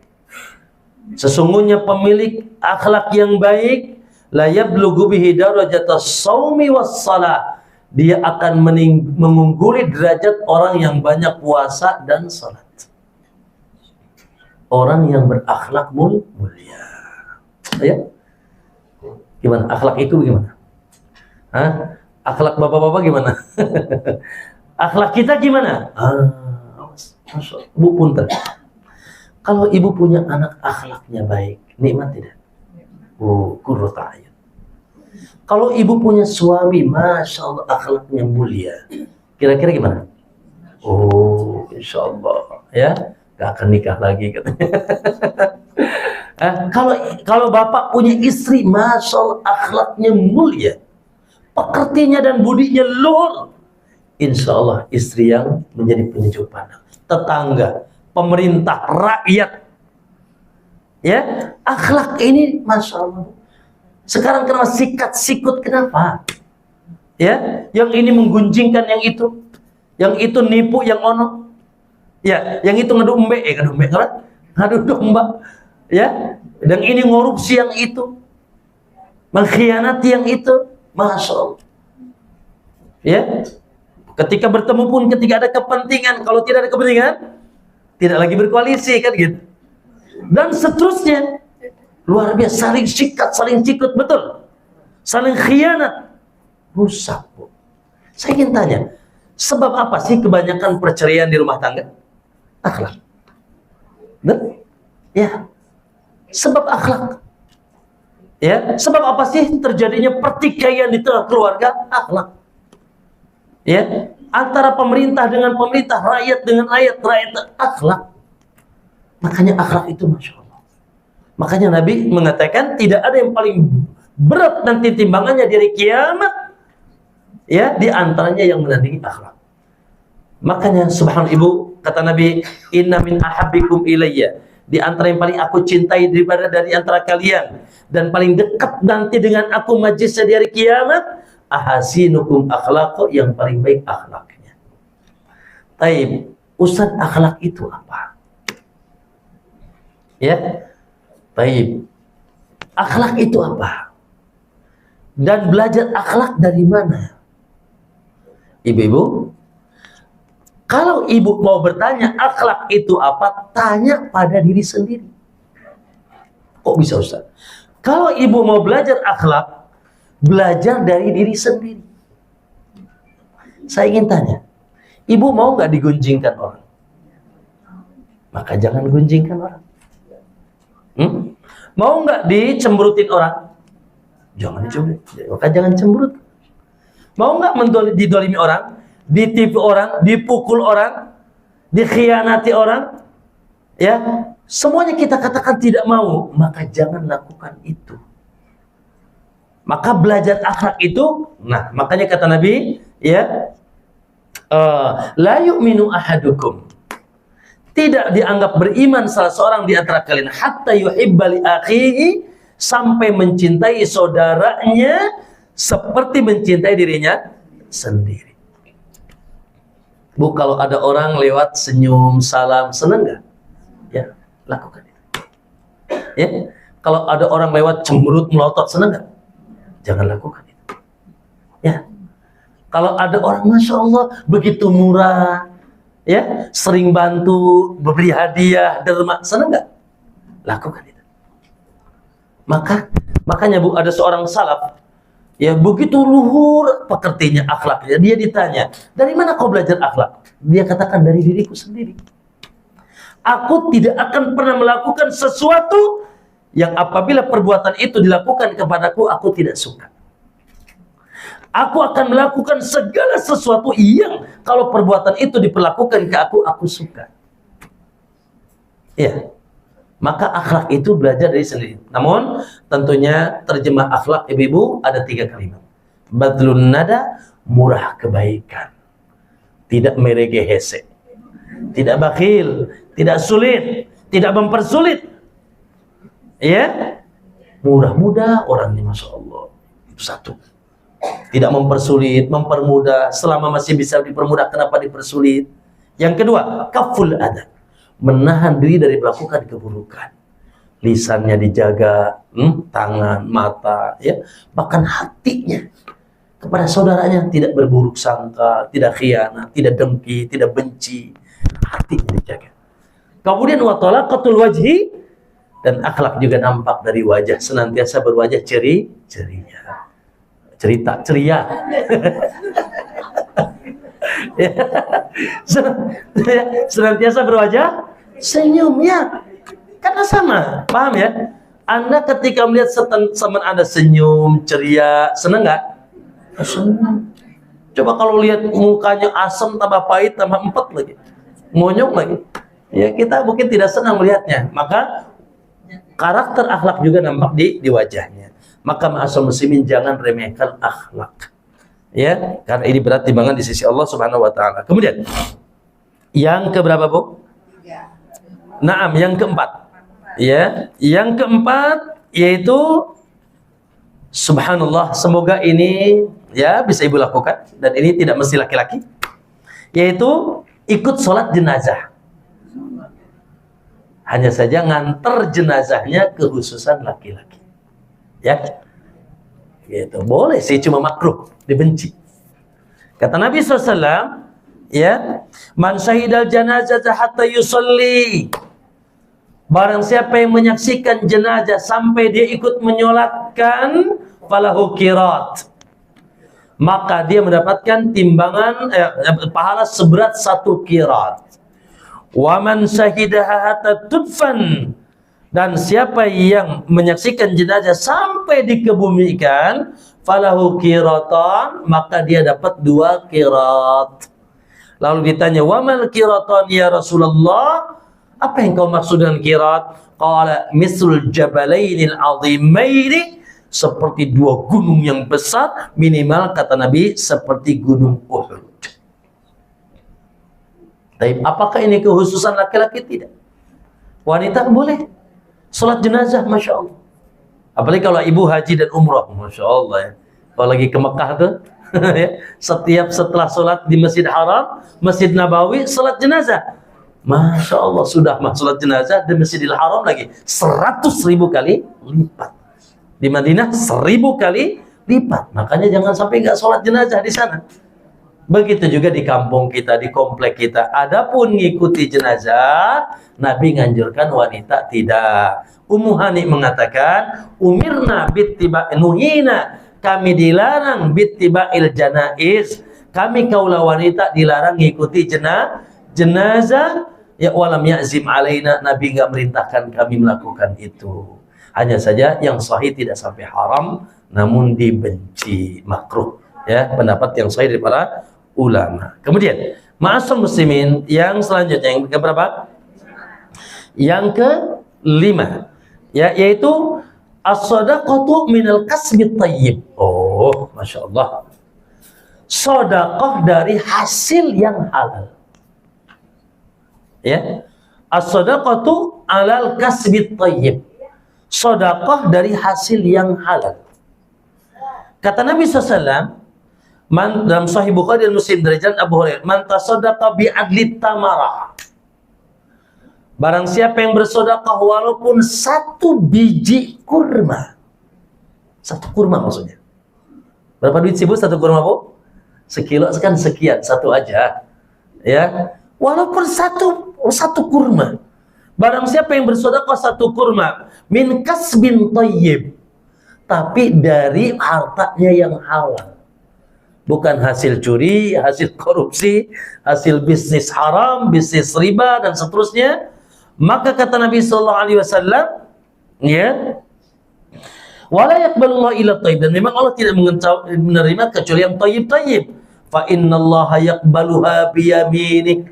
sesungguhnya pemilik akhlak yang baik, la yablughu bihi darajatas shaumi was shalah, dia akan mengungguli derajat orang yang banyak puasa dan salat. Orang yang berakhlak mulia. Ya? Gimana? Akhlak itu gimana? Hah? Akhlak bapak-bapak gimana? Akhlak kita gimana? Bu punten. Kalau ibu punya anak akhlaknya baik, nikmat tidak? Qurratu a'yun. Kalau ibu punya suami, Masya Allah, akhlaknya mulia, kira-kira gimana? Oh, Insya Allah, ya, gak akan nikah lagi katanya. Kalau bapak punya istri, Masya Allah, akhlaknya mulia, pekertinya dan budinya luhur, Insya Allah istri yang menjadi penyejuk pandang. Tetangga, pemerintah, rakyat, ya, akhlak ini Masya Allah. Sekarang kenapa sikat sikut, kenapa? Ya, yang ini menggunjingkan yang itu nipu yang ono, ya, yang itu ngadu domba, ya, dan ini ngorupsi yang itu, mengkhianati yang itu, masya Allah. Ya, ketika bertemu pun ketika ada kepentingan, kalau tidak ada kepentingan, tidak lagi berkoalisi kan gitu. Dan seterusnya, luar biasa, saling sikat, saling sikut, betul, saling khianat, rusak Bu. Saya ingin tanya, sebab apa sih kebanyakan perceraian di rumah tangga? Akhlak. Dan, ya, sebab akhlak. Ya, sebab apa sih terjadinya pertikaian di tengah keluarga? Akhlak. Ya, antara pemerintah dengan pemerintah, rakyat dengan rakyat, akhlak. Makanya akhlak itu masya Allah. Makanya Nabi mengatakan tidak ada yang paling berat nanti timbangannya dari kiamat, ya, di antaranya yang menandingi akhlak. Makanya subhanallah Ibu, kata Nabi, inna min ahabbikum ilayya, di antara yang paling aku cintai daripada dari antara kalian dan paling dekat nanti dengan aku majlisnya di hari kiamat, ahasinukum akhlaqo, yang paling baik akhlaknya. Taib, Ustaz, akhlak itu apa? Ya, taib, akhlak itu apa? Dan belajar akhlak dari mana? Ibu-ibu, kalau ibu mau bertanya akhlak itu apa, tanya pada diri sendiri. Kok bisa Ustaz? Kalau ibu mau belajar akhlak, belajar dari diri sendiri. Saya ingin tanya, ibu mau nggak digunjingkan orang? Maka jangan gunjingkan orang. Mau nggak dicemberutin orang? Jangan dicemberut. Maka jangan cemberut. Mau nggak didolimi orang? Ditipu orang, dipukul orang, dikhianati orang, ya, semuanya kita katakan tidak mau, maka jangan lakukan itu. Maka belajar akhlak itu, nah makanya kata Nabi, ya, la yu'minu ahadukum, tidak dianggap beriman salah seorang di antara kalian hatta yuhibba li akhihi, sampai mencintai saudaranya seperti mencintai dirinya sendiri. Bu, kalau ada orang lewat senyum, salam, senang nggak? Ya, lakukan itu. Ya, kalau ada orang lewat cemberut, melotot, senang nggak? Jangan lakukan itu. Ya, kalau ada orang masya Allah begitu murah, ya, sering bantu, beri hadiah, derma, senang nggak? Lakukan itu. Makanya Bu, ada seorang salaf, ya, begitu luhur pekertinya akhlaknya. Dia ditanya, dari mana kau belajar akhlak? Dia katakan, dari diriku sendiri. Aku tidak akan pernah melakukan sesuatu yang apabila perbuatan itu dilakukan kepadaku, aku tidak suka. Aku akan melakukan segala sesuatu yang kalau perbuatan itu diperlakukan ke aku suka. Ya, maka akhlak itu belajar dari sendiri. Namun tentunya terjemah akhlak ibu-ibu ada 3 kalimat. Badlun nada, murah kebaikan, tidak meregehese, tidak bakhil, tidak sulit, tidak mempersulit. Ya, murah-mudah orangnya masya Allah. Itu satu. Tidak mempersulit, mempermudah. Selama masih bisa dipermudah, kenapa dipersulit? Yang kedua, kaful adab, menahan diri dari melakukan keburukan. Lisannya dijaga, tangan, mata, ya, bahkan hatinya kepada saudaranya tidak berburuk sangka, tidak khianat, tidak dengki, tidak benci. Hatinya dijaga. Kemudian wa talaqatul wajhi, dan akhlak juga nampak dari wajah, senantiasa berwajah ceria. Cerita ceria. Senantiasa berwajah senyum, ya. Karena sama, paham ya? Anda ketika melihat teman Anda senyum, ceria, senang nggak? Senang. Coba kalau lihat mukanya asam, tambah pahit, tambah empet lagi, monyong lagi, ya kita mungkin tidak senang melihatnya. Maka karakter akhlak juga nampak di wajahnya. Maka ma'asal muslimin, jangan remehkan akhlak, ya, karena ini berat timbangan di sisi Allah Subhanahu wa taala. Kemudian yang keberapa, Bu? Naam, yang keempat. Ya, yang keempat yaitu subhanallah, semoga ini ya bisa Ibu lakukan, dan ini tidak mesti laki-laki, yaitu ikut sholat jenazah. Hanya saja nganter jenazahnya kekhususan laki-laki. Ya. Gitu. Boleh sih, cuma makruh, dibenci. Kata Nabi SAW, ya, man syahidal janazah hatta yusalli. Barang siapa yang menyaksikan jenazah sampai dia ikut menyolatkan, falahu qirat. Maka dia mendapatkan timbangan pahala seberat 1 qirat. Wa man syahidaha hatta tudfan. Dan siapa yang menyaksikan jenazah sampai dikebumikan, falahu qiratan, maka dia dapat 2 qirat. Lalu ditanya, wa mal qiratan ya Rasulullah? Apa yang kau maksud dengan qirat? Qala mislul jabalainil azimaini, seperti 2 gunung yang besar, minimal kata Nabi seperti gunung Uhud. Tapi apakah ini kekhususan laki-laki? Tidak. Wanita boleh salat jenazah, Masya Allah. Apalagi kalau ibu haji dan umrah, Masya Allah ya. Kalau lagi ke Mekah tuh, setiap setelah salat di Masjid Haram, Masjid Nabawi, salat jenazah. Masya Allah, sudah salat jenazah di Masjidil Haram lagi 100.000 kali lipat. Di Madinah 1.000 kali lipat. Makanya jangan sampai nggak salat jenazah di sana. Begitu juga di kampung kita, di komplek kita. Adapun ngikuti jenazah, Nabi nganjurkan wanita tidak. Ummu Hani mengatakan, umirna nuhina, kami dilarang bittiba'il janaiz. Kami kaulah wanita dilarang ngikuti jenazah. Ya walam ya'zim alaina, Nabi nggak merintahkan kami melakukan itu. Hanya saja yang sahih tidak sampai haram, namun dibenci, makruh. Ya, pendapat yang sahih dari para ulama. Kemudian, ma'asyiral muslimin, yang selanjutnya yang keberapa? Yang ke-5, ya, yaitu as-shadaqatu minal kasbit thayyib. Oh, Masya Allah. Sedekah dari hasil yang halal. Ya. As-shadaqatu alal kasbit thayyib. Sedekah dari hasil yang halal. Kata Nabi SAW, dalam Sahih Bukhari dan Muslim dari jalan Abu Hurairah, man tasaddaqa bi adli tamarah. Barang siapa yang bersedekah walaupun 1 biji kurma. 1 kurma maksudnya. Berapa duit sih Bu 1 kurma Bu? Sekilo kan sekian, 1 aja. Ya. Walaupun satu kurma. Barang siapa yang bersedekah 1 kurma min kasbin thayyib, tapi dari hartanya yang halal. Bukan hasil curi, hasil korupsi, hasil bisnis haram, bisnis riba dan seterusnya. Maka kata Nabi sallallahu alaihi wasallam, ya, wala yaqbalullahu illa thayyib, dan memang Allah tidak menerima kecuali yang thayyib-thayyib. Fa innallaha yaqbaluha biyaminik,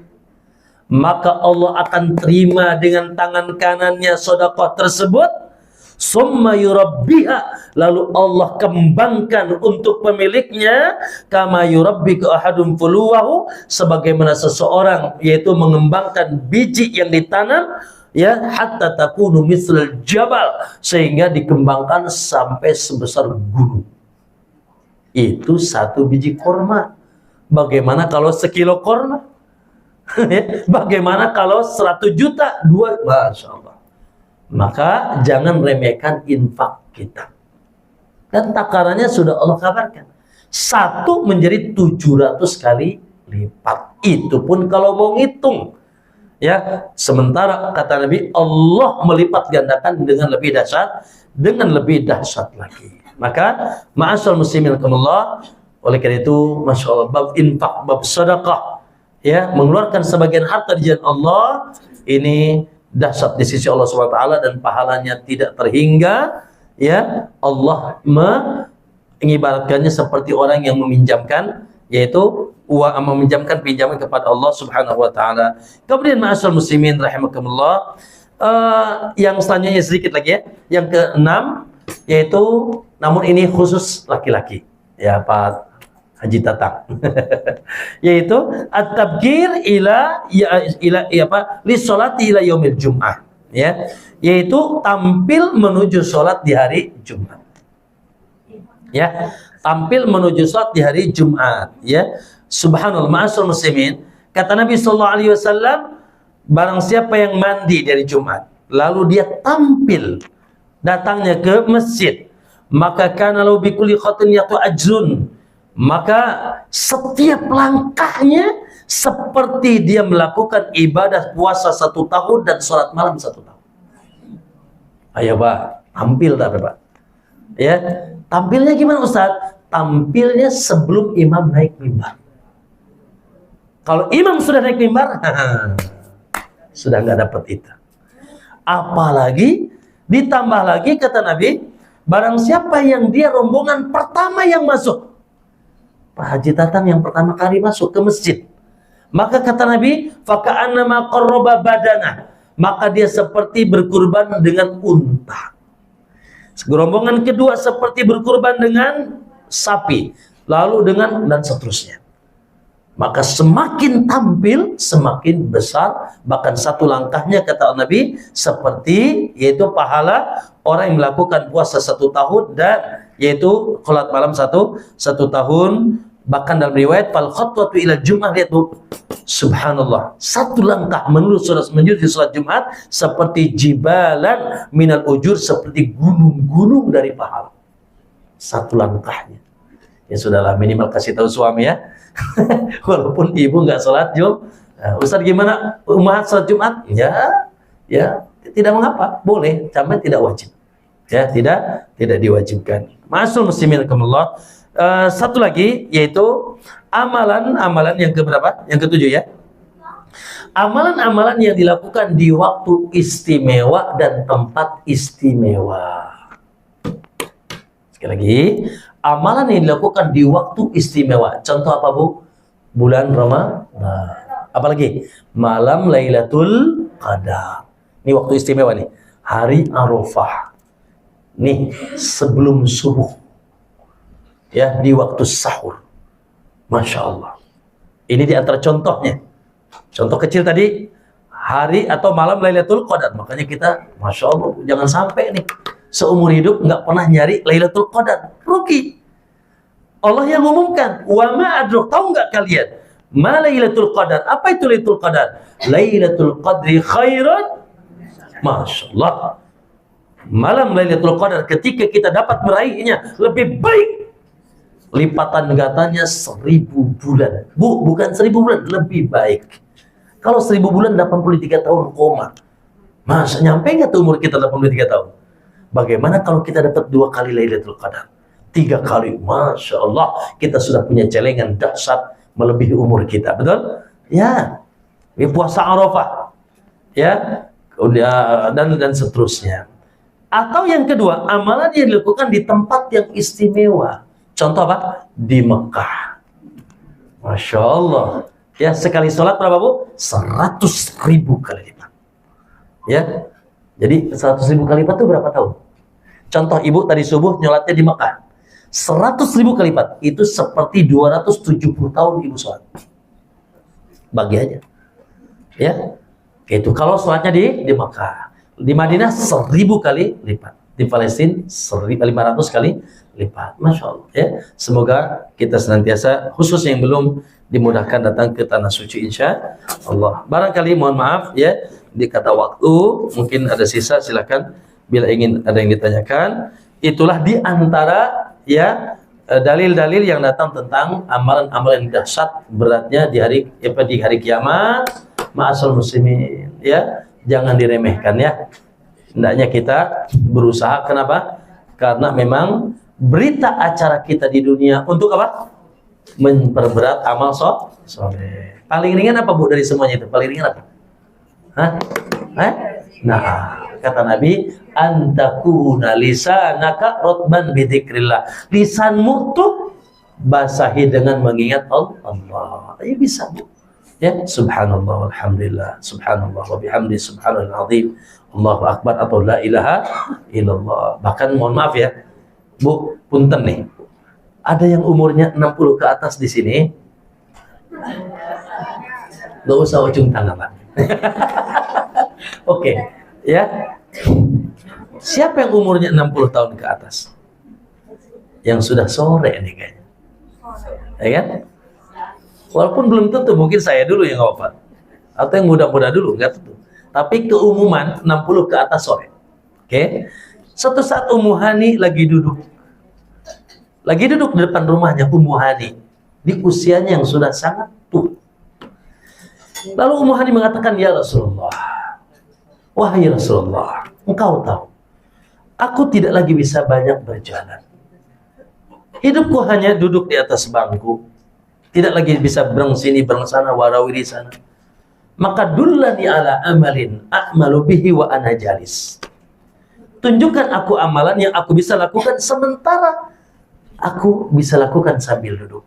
maka Allah akan terima dengan tangan kanannya sedekah tersebut. Summa yurabbiha, lalu Allah kembangkan untuk pemiliknya, kama yurabbiku ahadum fuluwahu, sebagaimana seseorang yaitu mengembangkan biji yang ditanam, ya, hatta takunu mislal jabal, sehingga dikembangkan sampai sebesar gunung. Itu 1 biji korma. Bagaimana kalau 1 kilo korma? Bagaimana kalau 100 juta? 2, Masya Allah. Maka jangan remehkan infak kita. Dan takarannya sudah Allah kabarkan. 1 menjadi 700 kali lipat. Itu pun kalau mau ngitung. Ya, sementara kata Nabi, Allah melipat gandakan dengan lebih dahsyat lagi. Maka ma'asyiral muslimin rahimakumullah, oleh karena itu, Masya Allah, bab infak, bab sedekah, ya, mengeluarkan sebagian harta di jalan Allah, ini dahsyat di sisi Allah SWT dan pahalanya tidak terhingga. Ya, Allah mengibaratkannya seperti orang yang meminjamkan, yaitu meminjamkan pinjaman kepada Allah Subhanahu wa taala. Kemudian ma'asyiral muslimin rahimakumullah, yang selanjutnya sedikit lagi ya, yang ke-6, yaitu, namun ini khusus laki-laki, ya Pak Haji Tatang. Yaitu at-tabkir li sholati ila yaumil jum'ah, ya, yaitu tampil menuju sholat di hari Jumat. Ya, tampil menuju sholat di hari Jumat, ya. Subhanallah, ma'asyiral muslimin, kata Nabi sallallahu alaihi wasallam, barang siapa yang mandi dari Jumat lalu dia tampil datangnya ke masjid, maka kana lahu bi kulli khatin yatu ajrun, maka setiap langkahnya seperti dia melakukan ibadah puasa 1 tahun dan sholat malam 1 tahun. Ayo Pak, tampil tak Pak? Ya, tampilnya gimana Ustaz? Tampilnya sebelum imam naik mimbar. Kalau imam sudah naik mimbar, sudah nggak dapat itu. Apalagi ditambah lagi kata Nabi, barang siapa yang dia rombongan pertama yang masuk, Pak Haji Tatang yang pertama kali masuk ke masjid, maka kata Nabi, faka'annama qarraba badana, maka dia seperti berkurban dengan unta. Rombongan kedua seperti berkurban dengan sapi, lalu dengan dan seterusnya. Maka semakin tampil, semakin besar, bahkan 1 langkahnya kata Nabi seperti yaitu pahala orang yang melakukan puasa 1 tahun dan yaitu sholat malam 1 tahun. Bahkan dalam riwayat fal khatwatu ila Jum'ah, lihat Bu, subhanallah, 1 langkah menuju sholat Jumat seperti jibalan minal ujur, seperti gunung-gunung dari pahala. 1 langkahnya. Ya sudahlah, minimal kasih tahu suami ya. Walaupun ibu nggak sholat Jumat, Ustaz gimana umat sholat Jumat? Ya tidak mengapa, boleh, tapi tidak wajib. Ya, tidak diwajibkan. Ma'asyiral muslimin rahimakumullah. Satu lagi yaitu amalan-amalan yang keberapa? Yang ke-7 ya. Amalan-amalan yang dilakukan di waktu istimewa dan tempat istimewa. Sekali lagi, amalan yang dilakukan di waktu istimewa. Contoh apa Bu? Bulan Ramadan. Apalagi malam Lailatul Qadar. Ini waktu istimewa nih. Hari Arafah. Nih sebelum subuh. Ya, di waktu sahur. Masya Allah. Ini di antara contohnya. Contoh kecil tadi, hari atau malam Lailatul Qadar. Makanya kita, Masya Allah, jangan sampai nih seumur hidup nggak pernah nyari Lailatul Qadar. Rugi. Allah yang umumkan. Wa ma adruk, tahu nggak kalian? Ma Lailatul Qadar. Apa itu Lailatul Qadar? Lailatul Qadri khairan. Masya Allah. Malam Lailatul Qadar ketika kita dapat meraihnya lebih baik. Lipatan gantanya 1000 bulan. Bu, bukan 1000 bulan, lebih baik. Kalau 1000 bulan 83 tahun koma. Masa nyampe nggak tuh umur kita 83 tahun? Bagaimana kalau kita dapat 2 kali Lailatul Qadar? 3 kali, Masya Allah, kita sudah punya celengan dahsyat melebihi umur kita, betul? Ya, ini puasa Arafah, ya, dan seterusnya. Atau yang kedua, amalan yang dilakukan di tempat yang istimewa. Contoh apa? Di Mekah. Masya Allah. Ya, sekali sholat berapa Bu? 100.000 kali lipat. Ya, jadi 100.000 kali lipat itu berapa tahun? Contoh ibu tadi subuh nyolatnya di Mekah. 100.000 kali lipat. Itu seperti 270 tahun ibu sholat. Bagi aja. Ya, itu kalau sholatnya di Mekah. Di Madinah 1000 kali lipat. Di Palestina 1500 kali lipat. Masya Allah ya. Semoga kita senantiasa, khusus yang belum dimudahkan datang ke tanah suci insya Allah. Barangkali mohon maaf ya, di kata waktu mungkin ada sisa, silakan bila ingin ada yang ditanyakan. Itulah di antara ya dalil-dalil yang datang tentang amalan-amalan yang dahsyat beratnya di hari kiamat. Ma'asyiral muslimin ya, jangan diremehkan ya. Hendaknya kita berusaha. Kenapa? Karena memang berita acara kita di dunia untuk apa? Memperberat amal soleh. Paling ringan apa Bu dari semuanya itu? Paling ringan apa? Hah? Nah, kata Nabi, antakuna lisanaka rotban bidzikrillah. Lisanmu tuh basahi dengan mengingat Allah. Ayo bisa Bu. Ya, subhanallah walhamdulillah, subhanallah wa bihamdi, subhanallahil azim, Allahu akbar, atau la ilaha illallah. Bahkan mohon maaf ya Bu, punten nih, ada yang umurnya 60 ke atas di sini, gak usah ujung tangan Pak. Oke, ya. Siapa yang umurnya 60 tahun ke atas? Yang sudah sore nih kayaknya, ya kan? Walaupun belum tentu, mungkin saya dulu yang wafat, atau yang muda-muda dulu, nggak tentu. Tapi keumuman 60 ke atas sore. Oke. Suatu saat Ummu Hani lagi duduk Lagi duduk di depan rumahnya Ummu Hani di usianya yang sudah sangat tua. Lalu Ummu Hani mengatakan, ya Rasulullah, wahai Rasulullah, engkau tahu, aku tidak lagi bisa banyak berjalan. Hidupku hanya duduk di atas bangku, tidak lagi bisa berang sini, berang sana, warawiri sana. Maka dullani ala amalin a'malu bihi wa ana jalis. Tunjukkan aku amalan yang aku bisa lakukan sementara aku bisa lakukan sambil duduk.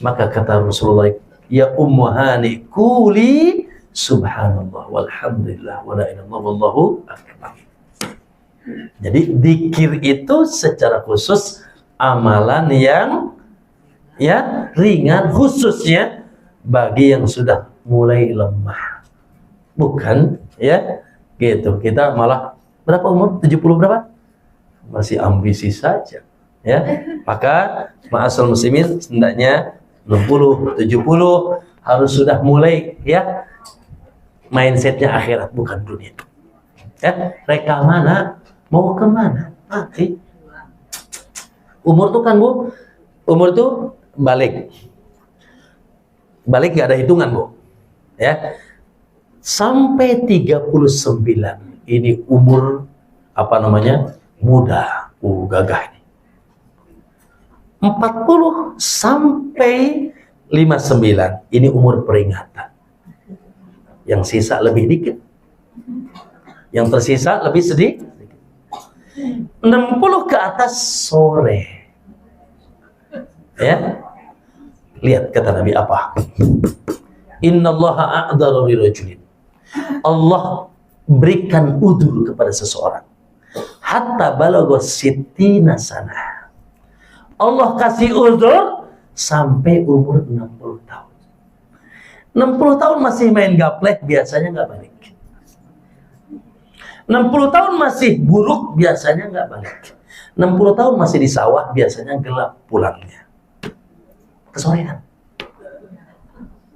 Maka kata Rasulullah, ya Ummu Hani, kuli subhanallah walhamdulillah wala ilaha illallah wallahu akbar. Jadi dzikir itu secara khusus amalan yang ya ringan, khususnya bagi yang sudah mulai lemah. Bukan ya gitu. Kita malah berapa umur? 70 berapa? Masih ambisi saja ya. Maka ma'asal muslimin hendaknya 60, 70 harus sudah mulai ya mindsetnya akhirat bukan dunia. Ya, reka mana? Mau kemana? Mati. Umur tuh kan Bu, umur tuh balik. Balik gak ada hitungan Bu. Ya. Sampai 39 ini umur apa namanya? Muda, gagah ini. 40 sampai 59 ini umur peringatan. Yang sisa lebih dikit. Yang tersisa lebih sedikit. 60 ke atas sore. Ya. Lihat kata Nabi apa? Innallaha a'dharu lirajulin. Allah berikan udzur kepada seseorang hatta balagha sittina sanah. Allah kasih udzur sampai umur 60 tahun. 60 tahun masih main gaplek, biasanya nggak balik. 60 tahun masih buruk, biasanya nggak balik. 60 tahun masih di sawah, biasanya gelap pulangnya. Kesorean.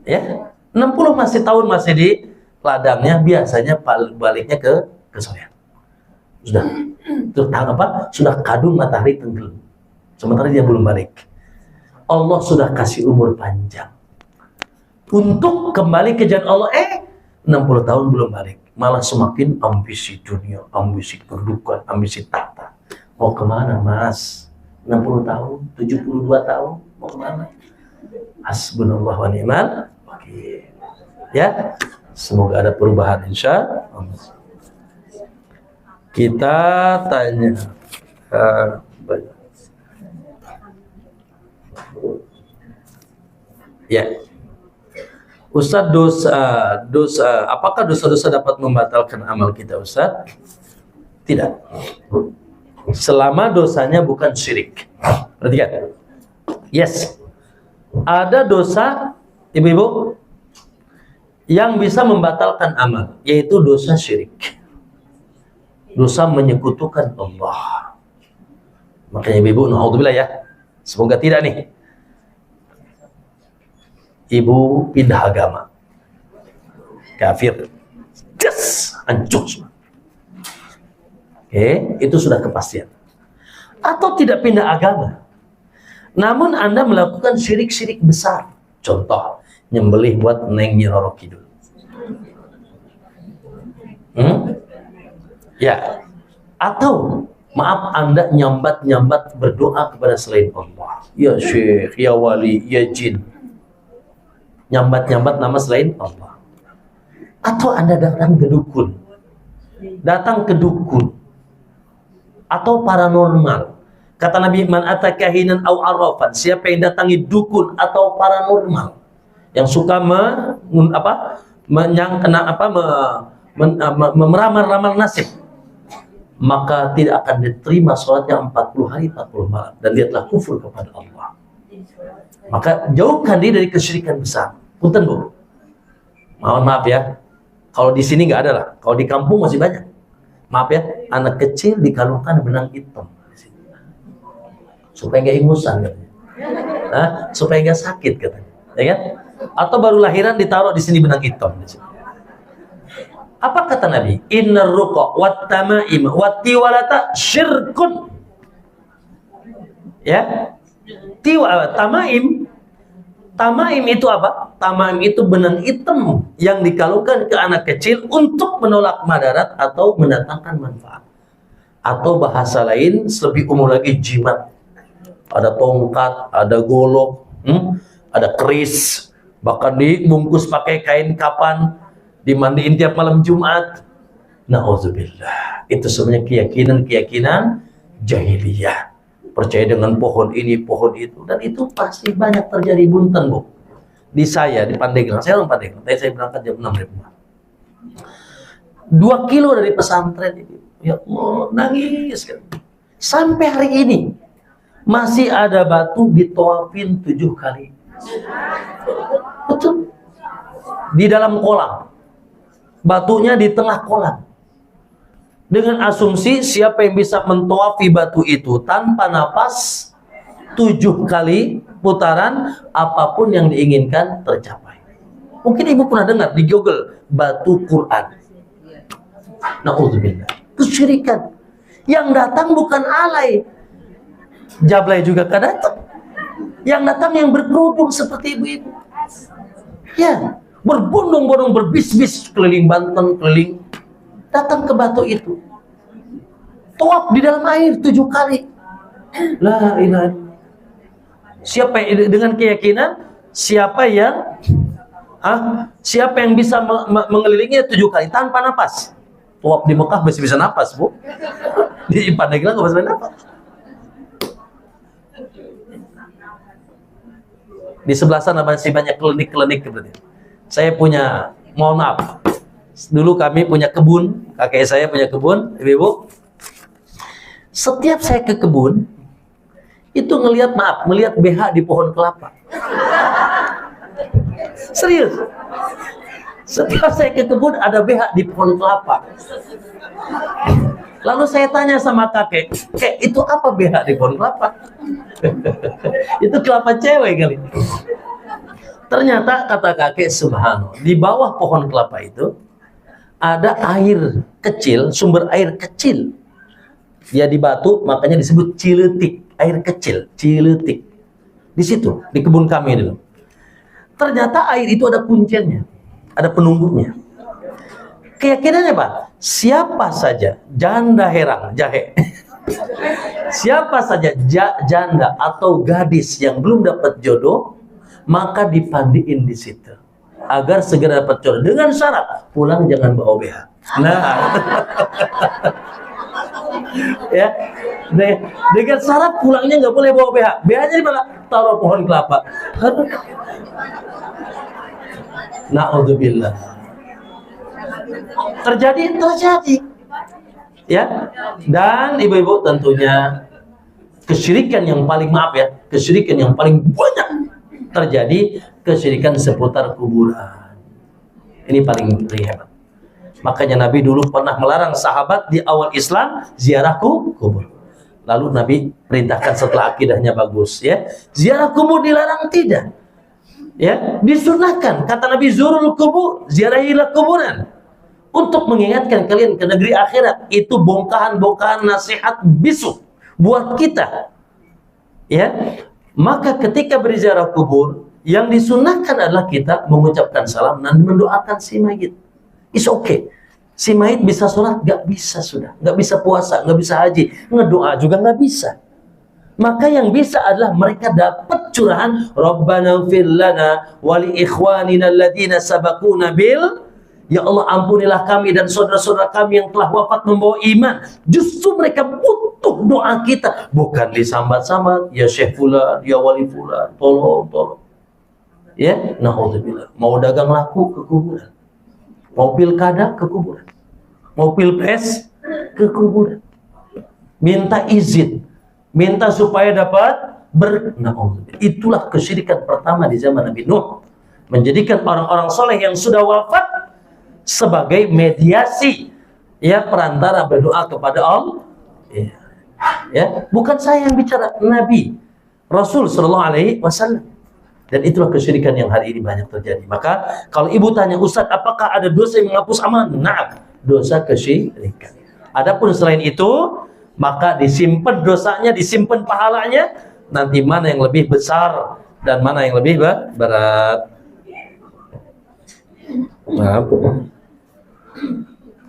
Ya, 60 tahun masih di ladangnya, biasanya baliknya ke kesorean. Sudah, sudah kadung matahari tenggelam. Sementara dia belum balik. Allah sudah kasih umur panjang untuk kembali ke jalan Allah. 60 tahun belum balik, malah semakin ambisi dunia, ambisi kedudukan, ambisi tahta. Mau kemana Mas? 60 tahun, 72 tahun, mau kemana? Hasbunallah wa ni'mal wakil. Ya, semoga ada perubahan insya Allah. Kita tanya ya, Ustadz, apakah dosa-dosa dapat membatalkan amal kita, Ustadz? Tidak. Selama dosanya bukan syirik. Perhatikan. Yes. Ada dosa, ibu-ibu, yang bisa membatalkan amal, yaitu dosa syirik. Dosa menyekutukan Allah. Makanya ibu-ibu, na'udzubillah ya. Semoga tidak nih. Ibu pindah agama, kafir, yes, hancur semua. Itu sudah kepastian. Atau tidak pindah agama, namun Anda melakukan syirik-syirik besar. Contoh, nyembelih buat Neng Nyi Roro Kidul. Ya. Atau maaf, Anda nyambat-nyambat berdoa kepada selain Allah. Ya Syekh, ya Wali, ya Jin. Nyambat-nyambat nama selain Allah. Atau Anda datang ke dukun. Datang ke dukun. Atau paranormal. Kata Nabi, man atakahinan au arrafan, siapa yang datangi dukun atau paranormal yang suka meramal-ramal nasib, maka tidak akan diterima sholatnya 40 hari 40 malam dan dia telah kufur kepada Allah. Maka jauhkan diri dari kesyirikan besar. Punten Bu, mohon maaf ya, kalau di sini nggak ada lah, kalau di kampung masih banyak. Maaf ya, anak kecil dikalungkan benang hitam supaya nggak ingusan katanya. Supaya nggak sakit katanya, ya kan? Atau baru lahiran ditaruh di sini benang hitam. Apa kata Nabi? Innar ruqa wat tamaim wat tiwalata syirkun. Ya, tamaim. Tamaim itu apa? Tamaim itu benang hitam yang dikalungkan ke anak kecil untuk menolak madarat atau mendatangkan manfaat. Atau bahasa lain lebih umum lagi, jimat. Ada tongkat, ada golok, ada keris, bahkan dibungkus pakai kain kapan, dimandiin tiap malam Jumat. Na'udzubillah. Itu sebenarnya keyakinan jahiliyah. Percaya dengan pohon ini, pohon itu, dan itu pasti banyak terjadi bunten, Bu. Di saya, di Pandeglang, saya orang Pandeglang, tadi saya berangkat jam 6 dari rumah. 2 kilo dari pesantren ini, ya Allah, nangis kan. Sampai hari ini masih ada batu ditawafin 7 kali. Betul. Di dalam kolam. Batunya di tengah kolam. Dengan asumsi siapa yang bisa mentoafi batu itu tanpa napas 7 kali putaran, apapun yang diinginkan tercapai. Mungkin ibu pernah dengar di Google batu Quran. Na'udzubillah. Kesyirikan. Yang datang bukan alay. Jablay juga kan datang. Yang datang yang berkerudung seperti ibu-ibu. Ya, berbondong-bondong, berbis-bis keliling Banten, keliling. Datang ke batu itu, tawaf di dalam air 7 kali. La ilaha illallah. Siapa yang, dengan keyakinan siapa yang bisa mengelilinginya 7 kali tanpa napas? Tawaf di Mekah masih bisa napas, Bu. Di Pandeglang nggak bisa napas. Di sebelah sana masih banyak klinik-klinik seperti. Saya punya, mohon maaf, dulu kami punya kebun, kakek saya punya kebun, ibu-ibu. Setiap saya ke kebun, itu melihat BH di pohon kelapa. Serius. Setiap saya ke kebun ada BH di pohon kelapa. Lalu saya tanya sama kakek, "Kek, itu apa BH di pohon kelapa?" Itu kelapa cewek kali. Ternyata kata kakek, subhanallah, di bawah pohon kelapa itu ada air kecil, sumber air kecil. Ya di batu, makanya disebut ciletik, air kecil, ciletik. Di situ, di kebun kami dulu. Ternyata air itu ada kuncinya, ada penunggunya. Keyakinannya Pak, siapa saja janda herang, jahe, siapa saja janda atau gadis yang belum dapat jodoh, maka dipandiin di situ agar segera dapat jodoh, dengan syarat pulang jangan bawa BH. Nah, ya, dengan syarat pulangnya nggak boleh bawa BH. BH-nya di mana? Taruh pohon kelapa. Na'udzubillah. Terjadi, ya. Dan ibu-ibu tentunya kesyirikan yang paling, maaf ya, kesyirikan yang paling banyak terjadi, kesyirikan seputar kuburan. Ini paling hebat. Makanya Nabi dulu pernah melarang sahabat di awal Islam ziarah kubur. Lalu Nabi perintahkan setelah akidahnya bagus, ya. Ziarah kubur dilarang tidak. Ya, disunahkan. Kata Nabi, zurul kubur, ziarahilah kuburan. Untuk mengingatkan kalian ke negeri akhirat. Itu bongkahan-bongkahan nasihat bisu buat kita. Ya. Maka ketika berziarah kubur, yang disunahkan adalah kita mengucapkan salam dan mendoakan si mayit. It's okay. Si mayit bisa sholat, nggak bisa sudah, nggak bisa puasa, nggak bisa haji, ngedoa juga nggak bisa. Maka yang bisa adalah mereka dapat curahan Rabbana ighfir lana wa li ikhwanina alladziina sabaquna bil, ya Allah ampunilah kami dan saudara-saudara kami yang telah wafat membawa iman. Justru mereka butuh doa kita, bukan disambat-sambat, ya Syekh fulan, ya wali fulan, tolong. Ya, naudzubillah. Mau dagang laku ke kuburan. Mau pilkada ke kuburan, mau pilpres ke kuburan, minta izin, minta supaya dapat itulah kesyirikan pertama di zaman Nabi Nuh, menjadikan orang-orang soleh yang sudah wafat sebagai mediasi, ya, perantara berdoa kepada Allah. Ya, bukan saya yang bicara, Nabi Rasul Shallallahu Alaihi Wasallam. Dan itulah kesyirikan yang hari ini banyak terjadi. Maka kalau ibu tanya, Ustaz, apakah ada dosa yang menghapus amal? Nah, dosa kesyirikan. Adapun selain itu, maka disimpan dosanya, disimpan pahalanya nanti mana yang lebih besar dan mana yang lebih berat. Nah,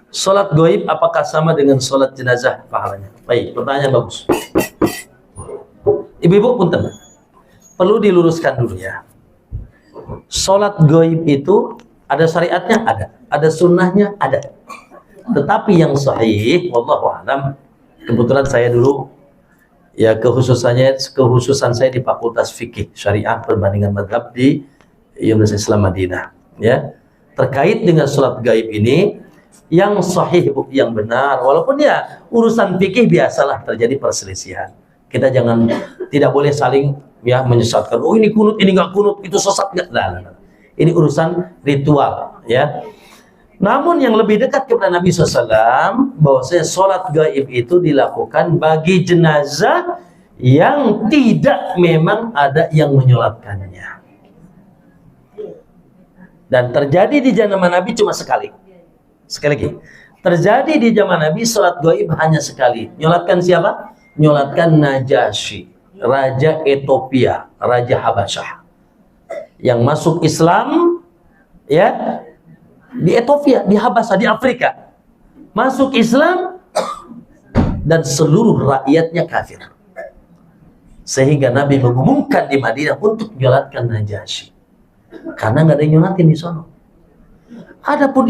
sholat gaib apakah sama dengan sholat jenazah pahalanya? Baik, pertanyaan bagus. Ibu-ibu punten, perlu diluruskan dulu ya. Sholat gaib itu ada syariatnya, ada sunnahnya, ada. Tetapi yang sahih, wallahu a'lam, kebetulan saya dulu ya kekhususan saya di Fakultas Fikih Syariah Perbandingan Madhab di Universitas Islam Madinah, ya. Terkait dengan sholat gaib ini, yang sahih, yang benar, walaupun ya urusan fikih biasalah terjadi perselisihan. Kita tidak boleh saling ya menyesatkan. Oh ini kunut, ini nggak kunut, itu sesat nggak? Nah. Ini urusan ritual, ya. Namun yang lebih dekat kepada Nabi SAW, bahwasanya sholat gaib itu dilakukan bagi jenazah yang tidak memang ada yang menyolatkannya. Dan terjadi di zaman Nabi cuma sekali. Sekali lagi, terjadi di zaman Nabi sholat gaib hanya sekali. Nyolatkan siapa? Nyolatkan Najasyi, Raja Ethiopia, Raja Habasyah, yang masuk Islam, ya, di Ethiopia, di Habasyah, di Afrika, masuk Islam dan seluruh rakyatnya kafir, sehingga Nabi mengumumkan di Madinah untuk nyolatkan Najasyi, karena nggak ada yang nyolatin di sana. Adapun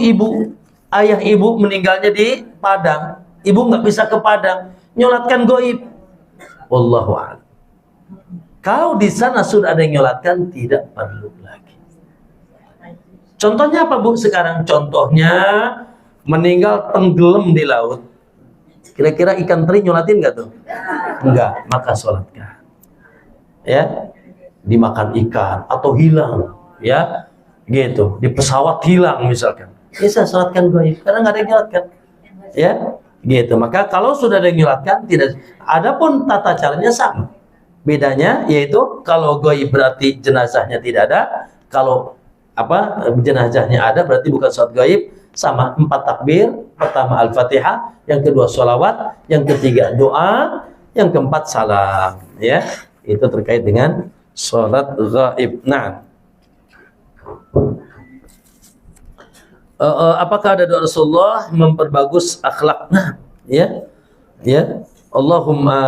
ayah ibu meninggalnya di Padang, ibu nggak bisa ke Padang, nyolatkan gaib. Wallahu a'lam. Kalau di sana sudah ada yang nyolatkan, tidak perlu lagi. Contohnya apa, Bu, sekarang? Contohnya meninggal tenggelam di laut. Kira-kira ikan teri nyolatin nggak tuh? Enggak, maka sholatkan. Ya, dimakan ikan atau hilang, ya, gitu. Di pesawat hilang misalkan, bisa sholatkan gaib karena nggak ada yang nyolatkan, ya, gitu. Maka kalau sudah ada yang nyolatkan, tidak. Adapun tata caranya sama. Bedanya yaitu kalau gaib berarti jenazahnya tidak ada, kalau jenazahnya ada berarti bukan sholat gaib. Sama 4 takbir, pertama Al-Fatihah, yang kedua sholawat, yang ketiga doa, yang keempat salam, ya. Itu terkait dengan sholat gaib. Nah, apakah ada doa Rasulullah memperbagus akhlak? Nah, ya, Allahumma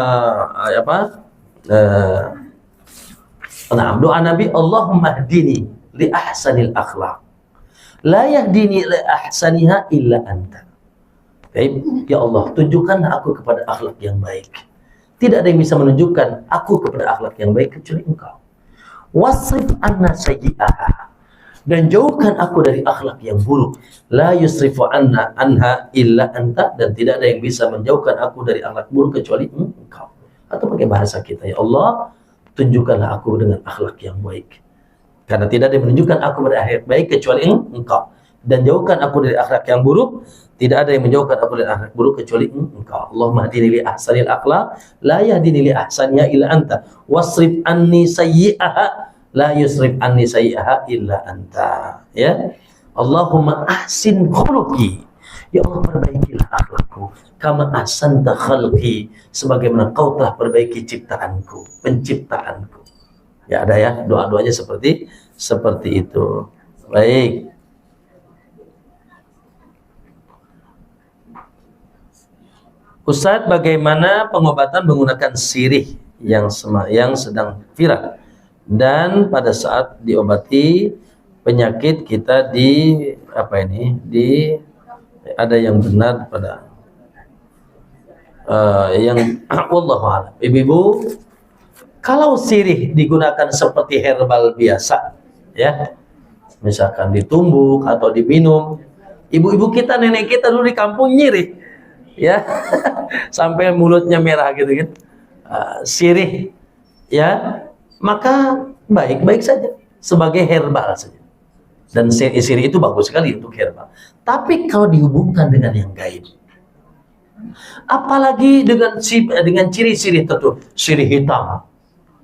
doa Nabi, Allahumma hdini li ahsanil akhlak, la yahdini li ahsaniha illa anta. Baik, ya Allah, tunjukkanlah aku kepada akhlak yang baik. Tidak ada yang bisa menunjukkan aku kepada akhlak yang baik kecuali Engkau. Wasrif anna sayyi'aha, dan jauhkan aku dari akhlak yang buruk. La yusrifu anha illa anta, dan tidak ada yang bisa menjauhkan aku dari akhlak buruk kecuali Engkau. Atau pakai bahasa kita, ya Allah, tunjukkanlah aku dengan akhlak yang baik, karena tidak ada yang menunjukkan aku pada akhlak baik kecuali Engkau. Dan jauhkan aku dari akhlak yang buruk, tidak ada yang menjauhkan aku dari akhlak buruk kecuali Engkau. Allahumma hdini li ahsanil akhlaq, la yahdini li ahsaniha illa anta, wasrif anni sayyi'aha, la yusrif anni sayyi'aha illa anta. Ya, Allahumma ahsin khuluqi, ya Allah, perbaikilah akhlakku, kama ahsanta khalqi, sebagaimana Kau telah perbaiki ciptaanku, penciptaanku. Ya, ada ya doa-doanya seperti itu. Baik. Ustadz, bagaimana pengobatan menggunakan sirih yang sedang viral, dan pada saat diobati penyakit kita ada yang benar pada yang wallahu a'lam. Ibu-ibu, kalau sirih digunakan seperti herbal biasa, ya, misalkan ditumbuk atau diminum, ibu-ibu kita, nenek kita dulu di kampung nyirih, ya, sampai mulutnya merah gitu kan, sirih, ya, maka baik-baik saja sebagai herbal saja, dan sirih itu bagus sekali untuk herbal. Tapi kalau dihubungkan dengan yang gaib, apalagi dengan ciri-ciri tertentu, sirih hitam,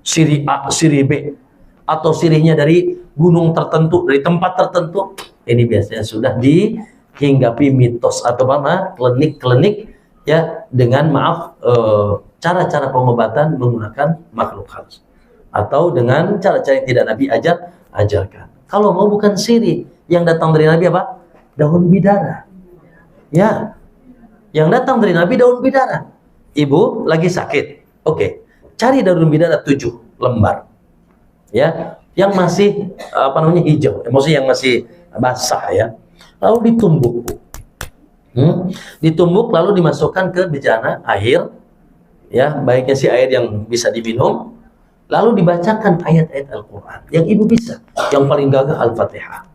sirih A, sirih B, atau sirihnya dari gunung tertentu, dari tempat tertentu, ini biasanya sudah dihinggapi mitos atau klinik-klinik, ya, dengan cara-cara pengobatan menggunakan makhluk halus atau dengan cara-cara yang tidak Nabi ajarkan. Kalau mau bukan sirih, yang datang dari Nabi apa? Daun bidara. Ya, yang datang dari Nabi daun bidara. Ibu lagi sakit, oke, cari daun bidara 7 lembar, ya, yang masih hijau, maksudnya yang masih basah, ya, lalu ditumbuk, ditumbuk lalu dimasukkan ke bejana air, ya, baiknya sih air yang bisa diminum, lalu dibacakan ayat-ayat Al-Quran yang ibu bisa. Yang paling gagah Al-Fatihah,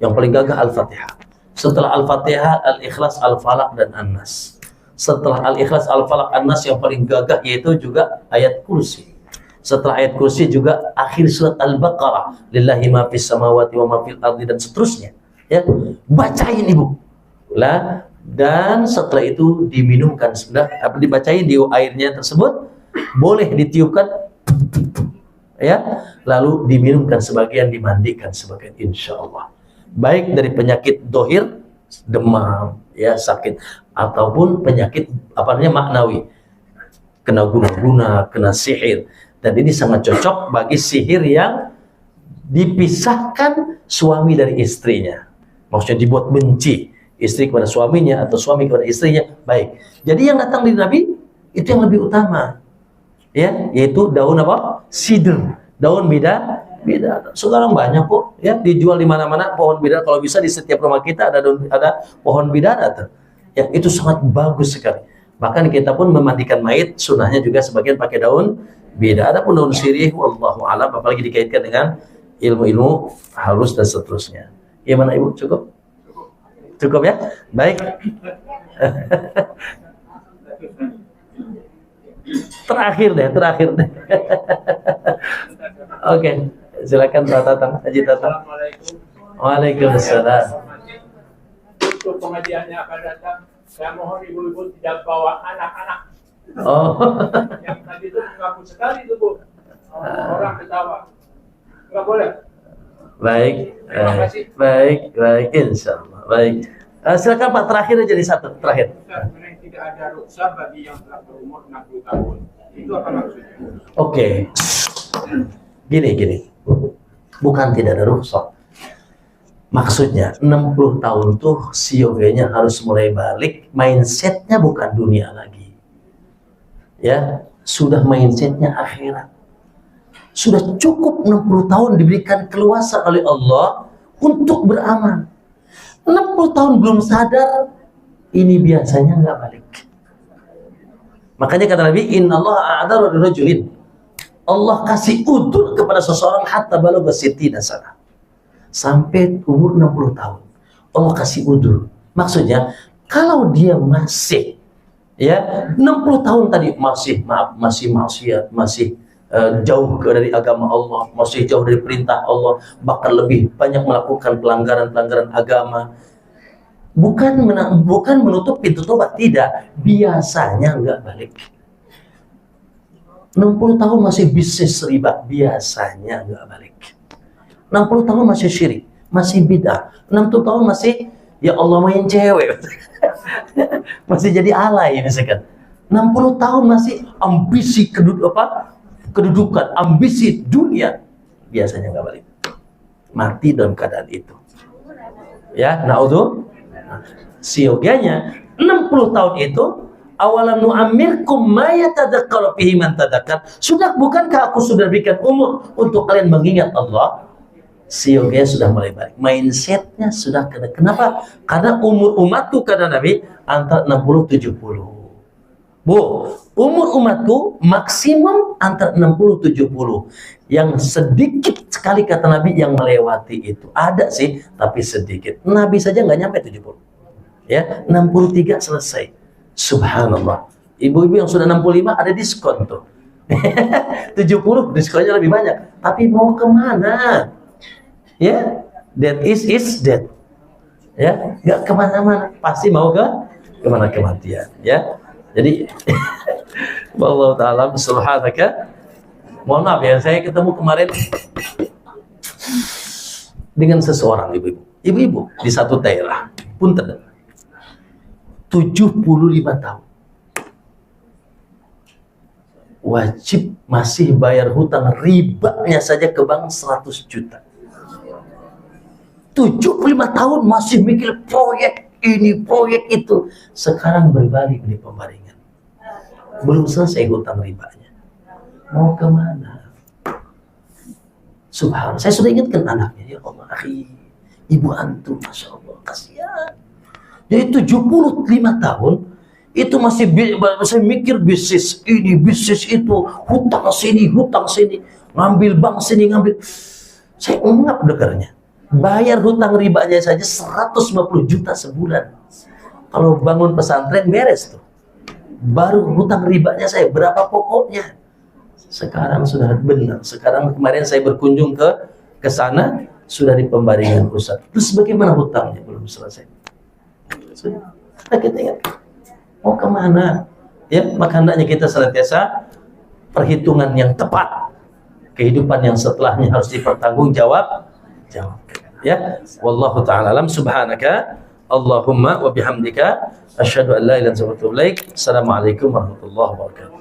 yang paling gagah Al-Fatihah. Setelah Al-Fatihah, Al-Ikhlas, Al-Falaq, dan An-Nas. Setelah Al-Ikhlas, Al-Falaq, An-Nas, yang paling gagah yaitu juga ayat kursi. Setelah ayat kursi juga akhir surat Al-Baqarah, lillahi ma fis samawati wa ma fil ardi, dan seterusnya, ya, bacain ibu lah. Dan setelah itu diminumkan, sudah dibacain di airnya tersebut, boleh ditiupkan, ya, lalu diminumkan sebagian, dimandikan sebagian, insya Allah, baik dari penyakit dohir, demam, ya, sakit, ataupun penyakit maknawi, kena guna-guna, kena sihir. Dan ini sangat cocok bagi sihir yang dipisahkan suami dari istrinya, maksudnya dibuat benci istri kepada suaminya atau suami kepada istrinya. Baik, jadi yang datang dari Nabi itu yang lebih utama, ya, yaitu daun apa? Sidr, daun bidara. Sekarang banyak kok, ya, dijual di mana-mana pohon bidara. Kalau bisa di setiap rumah kita ada pohon bidara tuh. Ya, itu sangat bagus sekali. Bahkan kita pun memandikan mayit, sunnahnya juga sebagian pakai daun bidara. Adapun daun sirih, wallahu alam, apalagi dikaitkan dengan ilmu-ilmu halus dan seterusnya. Gimana ibu? Cukup? Cukup, ya? Baik. Terakhir deh. Oke, silakan Pak Tatang, Haji Tatang. Waalaikumsalam. Untuk pengajiannya akan datang, saya mohon ibu-ibu tidak bawa anak-anak. Oh. Yang tadi itu mengaku sekali itu, Bu. Orang ketawa. Nggak boleh. Baik, baik, insya Allah. Baik, silakan Pak, terakhir aja di satu, terakhir. Sebenarnya tidak ada rukhsah bagi yang telah berumur 60 tahun. Itu apa maksudnya? Oke. Gini. Bukan tidak ada rukhsah. Maksudnya 60 tahun tuh si yoganya harus mulai balik, mindsetnya bukan dunia lagi. Ya, sudah mindsetnya akhirat. Sudah cukup 60 tahun diberikan keluasan oleh Allah untuk beramal. 60 tahun belum sadar, ini biasanya nggak balik. Makanya kata Nabi, innallaha a'dara lirajulin. Allah kasih udur kepada seseorang hatta balagha sittina sana. Sampai umur 60 tahun. Allah kasih udur. Maksudnya, kalau dia masih, ya, 60 tahun tadi masih maksiat, masih jauh dari agama Allah, masih jauh dari perintah Allah, bahkan lebih banyak melakukan pelanggaran agama, bukan menutup pintu tobat, tidak, biasanya nggak balik. 60 tahun masih bisnis riba, biasanya nggak balik. 60 tahun masih syirik, masih bid'ah, 60 tahun masih, ya Allah, main cewek, masih jadi alay misalkan. 60 tahun masih ambisi kedudukan, ambisi dunia, biasanya nggak balik. Mati dalam keadaan itu. Ya, na'udzu. Si yoganya 60 tahun itu, awalam nu'ammirkum ma yatadzakkaru fihi man tadzakkar. Bukankah aku sudah berikan umur untuk kalian mengingat Allah? Si yoganya sudah mulai balik. Mindsetnya sudah kena. Kenapa? Karena umur umatku, kata Nabi, antara 60-70. Bu, umur umatku maksimum antara 60-70. Yang sedikit sekali, kata Nabi, yang melewati itu. Ada sih, tapi sedikit. Nabi saja nggak nyampe 70. Ya, 63 selesai. Subhanallah. Ibu-ibu yang sudah 65 ada diskon tuh. 70 diskonnya lebih banyak. Tapi mau kemana? Ya, that is dead. Ya, nggak kemana-mana. Pasti mau kemana kematian. Ya. Jadi, wallahu ta'ala subhanaka. Mohon maaf ya, saya ketemu kemarin dengan seseorang ibu-ibu di satu daerah, punten, 75 tahun. wajib masih bayar hutang ribanya saja ke bank 100 juta. 75 tahun masih mikir proyek ini, proyek itu. Sekarang berbalik di pembaringan. Belum selesai hutang ribanya. Mau kemana? Subhanallah. Saya sudah ingatkan anaknya, ya Allah, akhi, ibu antum, Masya Allah, kasihan. Jadi 75 tahun, itu masih mikir bisnis ini, bisnis itu, hutang sini, ngambil bank sini, ngambil. Saya ngap dengarnya. Bayar hutang ribanya saja 150 juta sebulan. Kalau bangun pesantren beres tuh. Baru hutang ribanya saya berapa pokoknya. Sekarang sudah benar. Sekarang kemarin saya berkunjung ke sana, sudah di pembaringan pusat. Terus bagaimana hutangnya? Belum selesai. Sudah. Kita ingat. Mau kemana? Ya, maka hendaknya kita senantiasa perhitungan yang tepat. Kehidupan yang setelahnya harus dipertanggungjawab. Ya, wallahu ta'ala alam. Subhanaka Allahumma wa bihamdika asyhadu an la ilaha illa anta astaghfiruka wa atubu ilaik. Assalamualaikum warahmatullahi wabarakatuh.